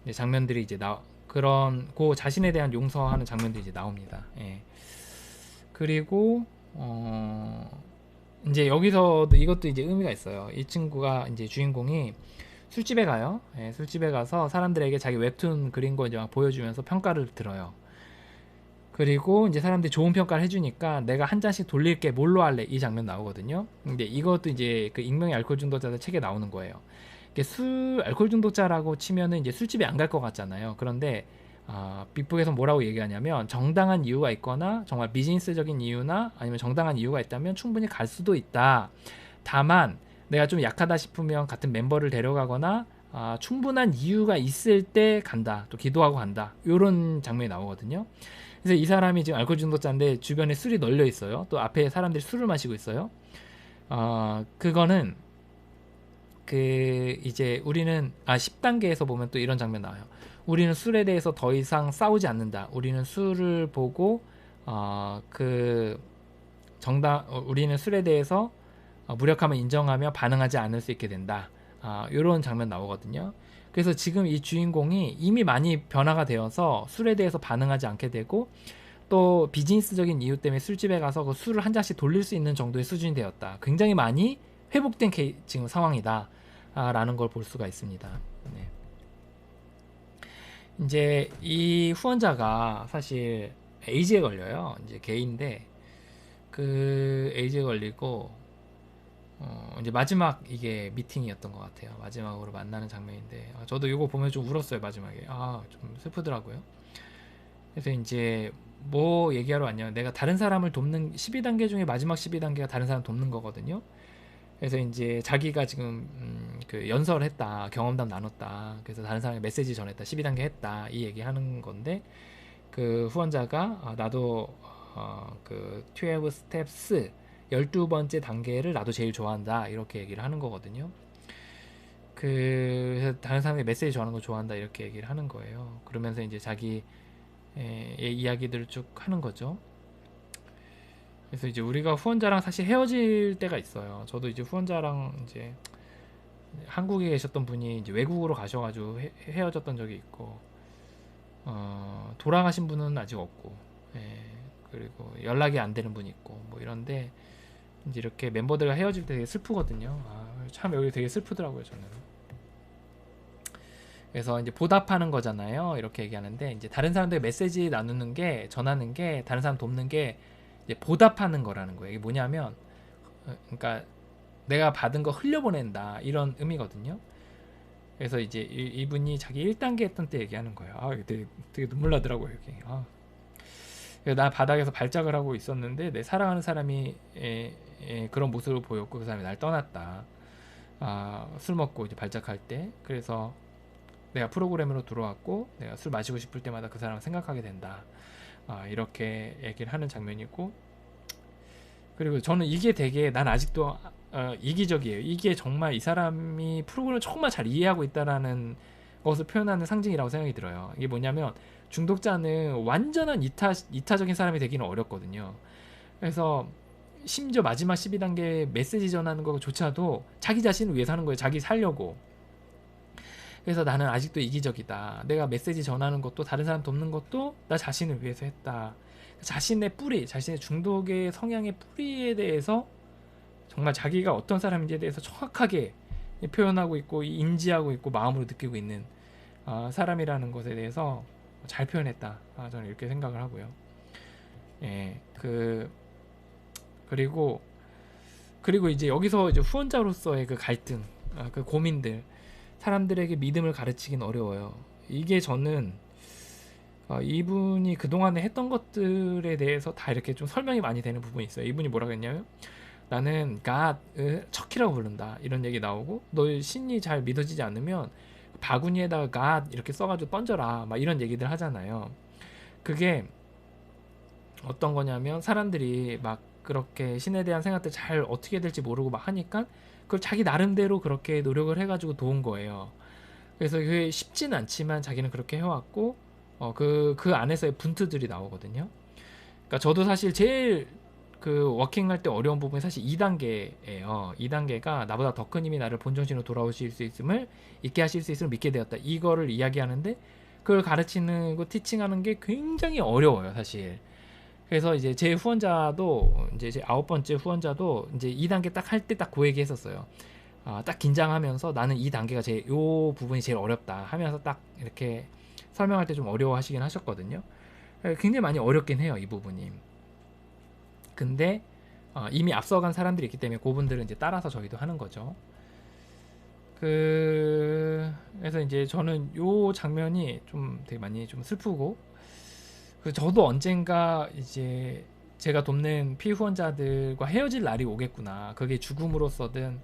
이제 장면들이 이제 그런 자신에 대한 용서하는 장면들이 이제 나옵니다. 예. 그리고 이제 여기서도 이것도 이제 의미가 있어요. 이 친구가 이제 주인공이 술집에 가요. 예, 술집에 가서 사람들에게 자기 웹툰 그린 거 이제 막 보여주면서 평가를 들어요. 그리고 이제 사람들이 좋은 평가를 해주니까 내가 한 잔씩 돌릴게 뭘로 할래 이 장면 나오거든요. 근데 이것도 이제 그 익명의 알코올 중독자들 책에 나오는 거예요. 알코올 중독자라고 치면은 이제 술집에 안 갈 것 같잖아요. 그런데 빅북에서 뭐라고 얘기하냐면 정당한 이유가 있거나 정말 비즈니스적인 이유나 아니면 정당한 이유가 있다면 충분히 갈 수도 있다. 다만 내가 좀 약하다 싶으면 같은 멤버를 데려가거나 충분한 이유가 있을 때 간다. 또 기도하고 간다. 이런 장면이 나오거든요. 그래서 이 사람이 지금 알코올 중독자인데 주변에 술이 널려 있어요. 또 앞에 사람들이 술을 마시고 있어요. 그거는 이제 우리는 10단계에서 보면 또 이런 장면 나와요. 우리는 술에 대해서 더 이상 싸우지 않는다. 우리는 술을 보고 우리는 술에 대해서 무력함을 인정하며 반응하지 않을 수 있게 된다. 이런 장면 나오거든요. 그래서 지금 이 주인공이 이미 많이 변화가 되어서 술에 대해서 반응하지 않게 되고 또 비즈니스적인 이유 때문에 술집에 가서 그 술을 한 잔씩 돌릴 수 있는 정도의 수준이 되었다. 굉장히 많이 회복된 지금 상황이다. 라는 걸 볼 수가 있습니다. 네. 이제 이 후원자가 사실 에이즈에 걸려요. 이제 게이인데 그 에이즈에 걸리고 이제 마지막 이게 미팅이었던 것 같아요. 마지막으로 만나는 장면인데 저도 이거 보면 좀 울었어요. 마지막에 좀 슬프더라고요. 그래서 이제 뭐 얘기하러 왔냐면 내가 다른 사람을 돕는 12단계 중에 마지막 12단계가 다른 사람 돕는 거거든요. 그래서 이제 자기가 지금 그 연설을 했다, 경험담 나눴다, 그래서 다른 사람에게 메시지 전했다, 12단계 했다 이 얘기하는 건데 그 후원자가 나도 그 12 스텝스 12번째 단계를 나도 제일 좋아한다 이렇게 얘기를 하는 거거든요. 그래서 다른 사람에게 메시지 전하는 거 좋아한다 이렇게 얘기를 하는 거예요. 그러면서 이제 자기의 이야기들을 쭉 하는 거죠. 그래서 이제 우리가 후원자랑 사실 헤어질 때가 있어요. 저도 이제 후원자랑 이제 한국에 계셨던 분이 이제 외국으로 가셔가지고 헤어졌던 적이 있고, 돌아가신 분은 아직 없고, 그리고 연락이 안 되는 분이 있고 뭐 이런데 이제 이렇게 멤버들과 헤어질 때 되게 슬프거든요. 참 여기 되게 슬프더라고요 저는. 그래서 이제 보답하는 거잖아요. 이렇게 얘기하는데 이제 다른 사람들 메시지 나누는 게 전하는 게 다른 사람 돕는 게 이제 보답하는 거라는 거예요. 이게 뭐냐면 그러니까 내가 받은 거 흘려보낸다 이런 의미거든요. 그래서 이제 이분이 자기 1단계 했던 때 얘기하는 거예요. 되게 눈물 나더라고요. 여기. 나 바닥에서 발작을 하고 있었는데 내 사랑하는 사람이 그런 모습을 보였고 그 사람이 날 떠났다. 술 먹고 이제 발작할 때. 그래서 내가 프로그램으로 들어왔고 내가 술 마시고 싶을 때마다 그 사람을 생각하게 된다. 이렇게 얘기를 하는 장면이고, 그리고 저는 이게 되게 난 아직도 이기적이에요. 이게 정말 이 사람이 프로그램을 정말 잘 이해하고 있다라는 것을 표현하는 상징이라고 생각이 들어요. 이게 뭐냐면 중독자는 완전한 이타적인 사람이 되기는 어렵거든요. 그래서 심지어 마지막 12단계 메시지 전하는 것조차도 자기 자신을 위해서 하는 거예요. 자기 살려고. 그래서 나는 아직도 이기적이다. 내가 메시지 전하는 것도 다른 사람 돕는 것도 나 자신을 위해서 했다. 자신의 뿌리, 자신의 중독의 성향의 뿌리에 대해서 정말 자기가 어떤 사람인지에 대해서 정확하게 표현하고 있고 인지하고 있고 마음으로 느끼고 있는 사람이라는 것에 대해서 잘 표현했다. 저는 이렇게 생각을 하고요. 예, 그리고 이제 여기서 이제 후원자로서의 그 갈등, 그 고민들, 사람들에게 믿음을 가르치긴 어려워요. 이게 저는 이분이 그동안에 했던 것들에 대해서 다 이렇게 좀 설명이 많이 되는 부분이 있어요. 이분이 뭐라고 했냐면 나는 God, 척키라고 부른다 이런 얘기 나오고, 너 신이 잘 믿어지지 않으면 바구니에다가 God 이렇게 써가지고 던져라 막 이런 얘기들 하잖아요. 그게 어떤 거냐면 사람들이 막 그렇게 신에 대한 생각들 잘 어떻게 될지 모르고 막 하니까 그걸 자기 나름대로 그렇게 노력을 해가지고 도운 거예요. 그래서 그게 쉽지는 않지만 자기는 그렇게 해왔고 그 안에서의 분투들이 나오거든요. 그러니까 저도 사실 제일 그 워킹할 때 어려운 부분이 사실 2단계예요. 2단계가 나보다 더 큰 힘이 나를 본정신으로 돌아오실 수 있음을 있게 하실 수 있음을 믿게 되었다. 이거를 이야기하는데 그걸 가르치는 거 티칭하는 게 굉장히 어려워요, 사실. 그래서 이제 제 후원자도 이제 제 9번째 후원자도 이제 2단계 딱 할 때 딱 그 얘기 했었어요. 딱 긴장하면서 나는 이 단계가 요 부분이 제일 어렵다 하면서 딱 이렇게 설명할 때 좀 어려워하시긴 하셨거든요. 굉장히 많이 어렵긴 해요, 이 부분이. 근데 이미 앞서간 사람들이 있기 때문에 그분들은 이제 따라서 저희도 하는 거죠. 그래서 이제 저는 요 장면이 좀 되게 많이 좀 슬프고, 저도 언젠가 이제 제가 돕는 피후원자들과 헤어질 날이 오겠구나. 그게 죽음으로서든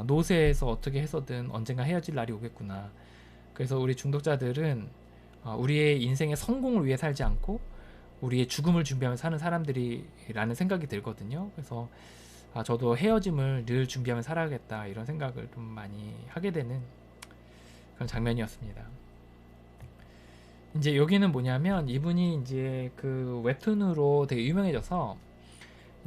노쇠에서 어떻게 해서든 언젠가 헤어질 날이 오겠구나. 그래서 우리 중독자들은 우리의 인생의 성공을 위해 살지 않고 우리의 죽음을 준비하며 사는 사람들이라는 생각이 들거든요. 그래서 저도 헤어짐을 늘 준비하며 살아야겠다 이런 생각을 좀 많이 하게 되는 그런 장면이었습니다. 이제 여기는 뭐냐면 이분이 이제 그 웹툰으로 되게 유명해져서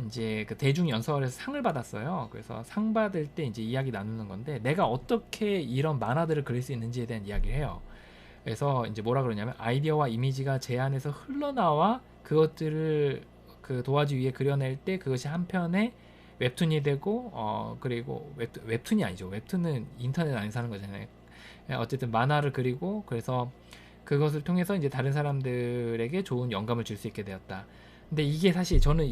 이제 그 대중연설에서 상을 받았어요. 그래서 상 받을 때 이제 이야기 나누는 건데 내가 어떻게 이런 만화들을 그릴 수 있는지에 대한 이야기를 해요. 그래서 이제 뭐라 그러냐면 아이디어와 이미지가 제 안에서 흘러나와 그것들을 그 도화지 위에 그려낼 때 그것이 한편의 웹툰이 되고 그리고 웹툰이 아니죠. 웹툰은 인터넷 안에서 하는 거잖아요. 어쨌든 만화를 그리고 그래서 그것을 통해서 이제 다른 사람들에게 좋은 영감을 줄 수 있게 되었다. 근데 이게 사실 저는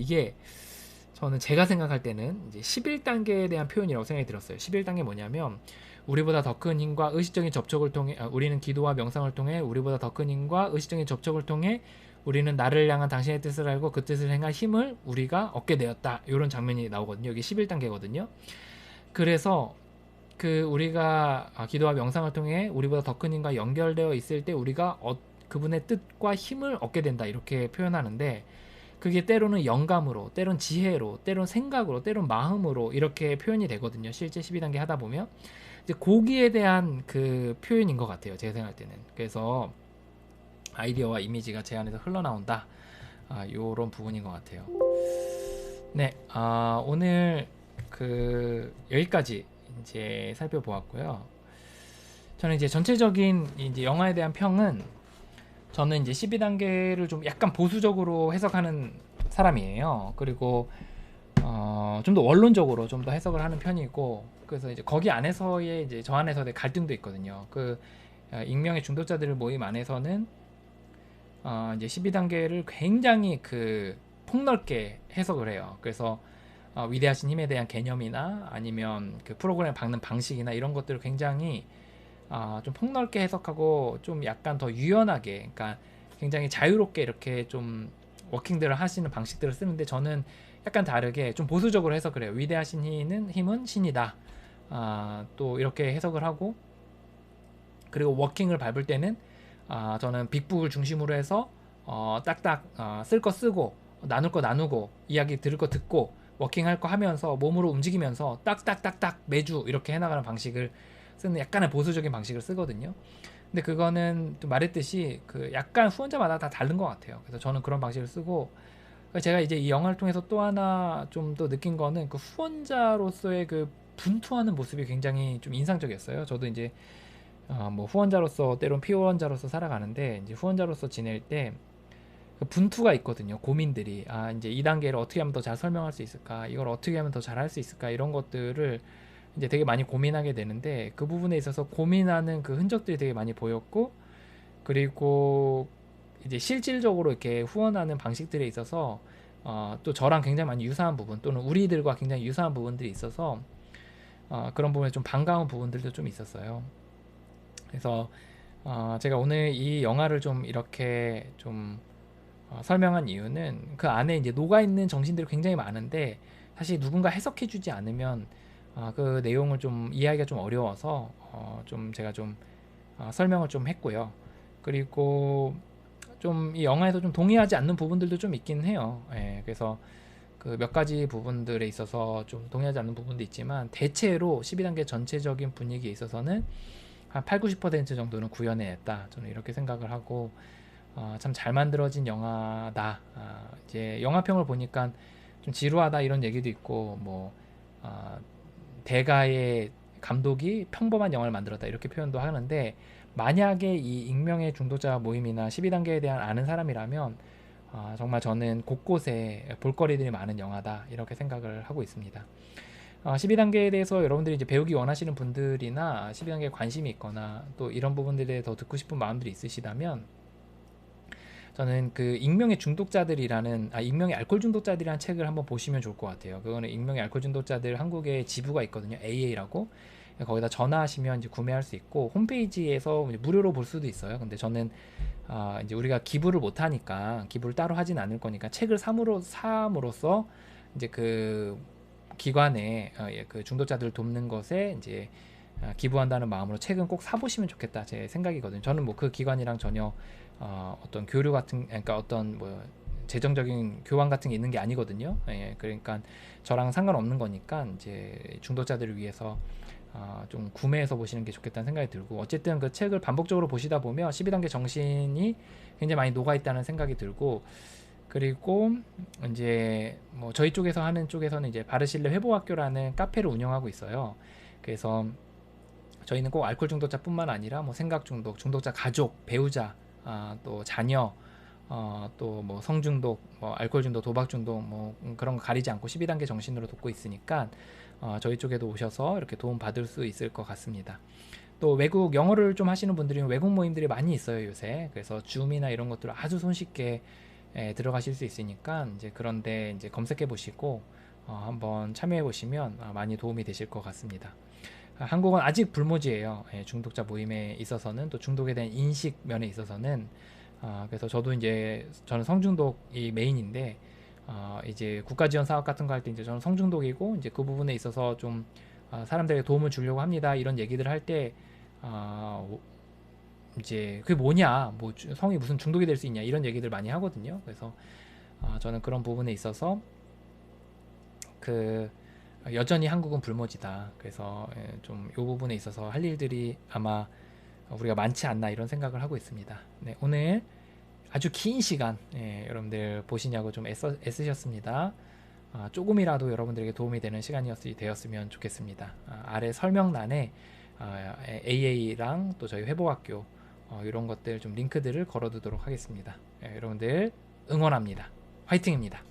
제가 생각할 때는 이제 11단계에 대한 표현이라고 생각이 들었어요. 11단계 뭐냐면 우리보다 더 큰 힘과 의식적인 접촉을 통해 우리는 기도와 명상을 통해 우리보다 더 큰 힘과 의식적인 접촉을 통해 우리는 나를 향한 당신의 뜻을 알고 그 뜻을 행할 힘을 우리가 얻게 되었다. 이런 장면이 나오거든요. 여기 11단계거든요. 그래서 우리가 기도와 명상을 통해 우리보다 더 큰 힘과 연결되어 있을 때 우리가 그분의 뜻과 힘을 얻게 된다. 이렇게 표현하는데 그게 때로는 영감으로, 때론 지혜로, 때론 생각으로, 때론 마음으로 이렇게 표현이 되거든요. 실제 12단계 하다 보면. 이제 거기에 대한 그 표현인 것 같아요. 제가 생각할 때는. 그래서 아이디어와 이미지가 제 안에서 흘러나온다. 요런 부분인 것 같아요. 네, 오늘 여기까지 이제 살펴보았고요. 저는 이제 전체적인 이제 영화에 대한 평은 저는 이제 12단계를 좀 약간 보수적으로 해석하는 사람이에요. 그리고 좀 더 원론적으로 좀 더 해석을 하는 편이고, 그래서 이제 거기 안에서의 이제 저 안에서의 갈등도 있거든요. 익명의 중독자들 모임 안에서는 이제 12단계를 굉장히 폭넓게 해석을 해요. 그래서 위대하신 힘에 대한 개념이나 아니면 그 프로그램 박는 방식이나 이런 것들을 굉장히 좀 폭넓게 해석하고 좀 약간 더 유연하게, 그러니까 굉장히 자유롭게 이렇게 좀 워킹들을 하시는 방식들을 쓰는데, 저는 약간 다르게 좀 보수적으로 해석을 해요. 위대하신 힘은 신이다. 또 이렇게 해석을 하고, 그리고 워킹을 밟을 때는 저는 빅북을 중심으로 해서 딱딱 쓸 거 쓰고 나눌 거 나누고 이야기 들을 거 듣고 워킹할 거 하면서 몸으로 움직이면서 딱딱딱딱 매주 이렇게 해나가는 방식을 쓰는 약간의 보수적인 방식을 쓰거든요. 근데 그거는 또 말했듯이 약간 후원자마다 다 다른 것 같아요. 그래서 저는 그런 방식을 쓰고, 제가 이제 이 영화를 통해서 또 하나 좀 더 느낀 거는 그 후원자로서의 분투하는 모습이 굉장히 좀 인상적이었어요. 저도 이제 뭐 후원자로서 때론 피후원자로서 살아가는데, 이제 후원자로서 지낼 때 분투가 있거든요. 고민들이 이제 이 단계를 어떻게 하면 더 잘 설명할 수 있을까, 이걸 어떻게 하면 더 잘할 수 있을까, 이런 것들을 이제 되게 많이 고민하게 되는데, 그 부분에 있어서 고민하는 그 흔적들이 되게 많이 보였고, 그리고 이제 실질적으로 이렇게 후원하는 방식들에 있어서 또 저랑 굉장히 많이 유사한 부분, 또는 우리들과 굉장히 유사한 부분들이 있어서 그런 부분에 좀 반가운 부분들도 좀 있었어요. 그래서 제가 오늘 이 영화를 좀 이렇게 좀 설명한 이유는, 그 안에 이제 녹아있는 정신들이 굉장히 많은데 사실 누군가 해석해주지 않으면 그 내용을 좀 이해하기가 좀 어려워서 좀 제가 좀 설명을 좀 했고요. 그리고 좀 이 영화에서 좀 동의하지 않는 부분들도 좀 있긴 해요. 예, 그래서 그 몇 가지 부분들에 있어서 좀 동의하지 않는 부분도 있지만, 대체로 12단계 전체적인 분위기에 있어서는 한 8, 90% 정도는 구현해냈다. 저는 이렇게 생각을 하고, 참 잘 만들어진 영화다. 이제 영화평을 보니까 좀 지루하다 이런 얘기도 있고, 뭐 대가의 감독이 평범한 영화를 만들었다 이렇게 표현도 하는데, 만약에 이 익명의 중독자 모임이나 12단계에 대한 아는 사람이라면 정말 저는 곳곳에 볼거리들이 많은 영화다 이렇게 생각을 하고 있습니다. 12단계에 대해서 여러분들이 이제 배우기 원하시는 분들이나 12단계에 관심이 있거나 또 이런 부분들에 더 듣고 싶은 마음들이 있으시다면, 저는 익명의 알코올 중독자들이라는 책을 한번 보시면 좋을 것 같아요. 그거는 익명의 알코올 중독자들 한국에 지부가 있거든요. AA라고. 거기다 전화하시면 이제 구매할 수 있고, 홈페이지에서 무료로 볼 수도 있어요. 근데 저는 이제 우리가 기부를 못 하니까, 기부를 따로 하진 않을 거니까 책을 삼으로써 이제 그 기관에 그 중독자들을 돕는 것에 이제 기부한다는 마음으로 책은 꼭 사보시면 좋겠다 제 생각이거든요. 저는 뭐 그 기관이랑 전혀 어떤 교류 같은, 그러니까 어떤 뭐 재정적인 교환 같은 게 있는 게 아니거든요. 예, 그러니까 저랑 상관없는 거니까 이제 중독자들을 위해서 좀 구매해서 보시는 게 좋겠다는 생각이 들고, 어쨌든 그 책을 반복적으로 보시다 보면 12단계 정신이 굉장히 많이 녹아 있다는 생각이 들고, 그리고 이제 뭐 저희 쪽에서 하는 쪽에서는 이제 바르실레 회복학교라는 카페를 운영하고 있어요. 그래서 저희는 꼭 알코올 중독자뿐만 아니라 뭐 생각 중독, 중독자 가족, 배우자, 또 자녀, 또 뭐 성중독, 뭐 알코올 중독, 도박 중독, 뭐 그런 거 가리지 않고 12단계 정신으로 돕고 있으니까 저희 쪽에도 오셔서 이렇게 도움 받을 수 있을 것 같습니다. 또 외국 영어를 좀 하시는 분들이 외국 모임들이 많이 있어요 요새. 그래서 줌이나 이런 것들을 아주 손쉽게 들어가실 수 있으니까, 이제 그런데 이제 검색해 보시고 한번 참여해 보시면 많이 도움이 되실 것 같습니다. 한국은 아직 불모지예요. 중독자 모임에 있어서는, 또 중독에 대한 인식 면에 있어서는. 그래서 저는 성중독이 메인인데, 이제 국가 지원 사업 같은 거 할 때 이제 저는 성중독이고, 이제 그 부분에 있어서 좀 사람들에게 도움을 주려고 합니다. 이런 얘기들 할 때 이제 그게 뭐냐, 뭐 성이 무슨 중독이 될 수 있냐 이런 얘기들 많이 하거든요. 그래서 저는 그런 부분에 있어서 여전히 한국은 불모지다. 그래서 좀 이 부분에 있어서 할 일들이 아마 우리가 많지 않나 이런 생각을 하고 있습니다. 네, 오늘 아주 긴 시간 여러분들 보시냐고 좀 애쓰셨습니다. 조금이라도 여러분들에게 도움이 되는 시간이 되었으면 좋겠습니다. 아래 설명란에 AA랑 또 저희 회복학교 이런 것들 좀 링크들을 걸어두도록 하겠습니다. 여러분들 응원합니다. 화이팅입니다.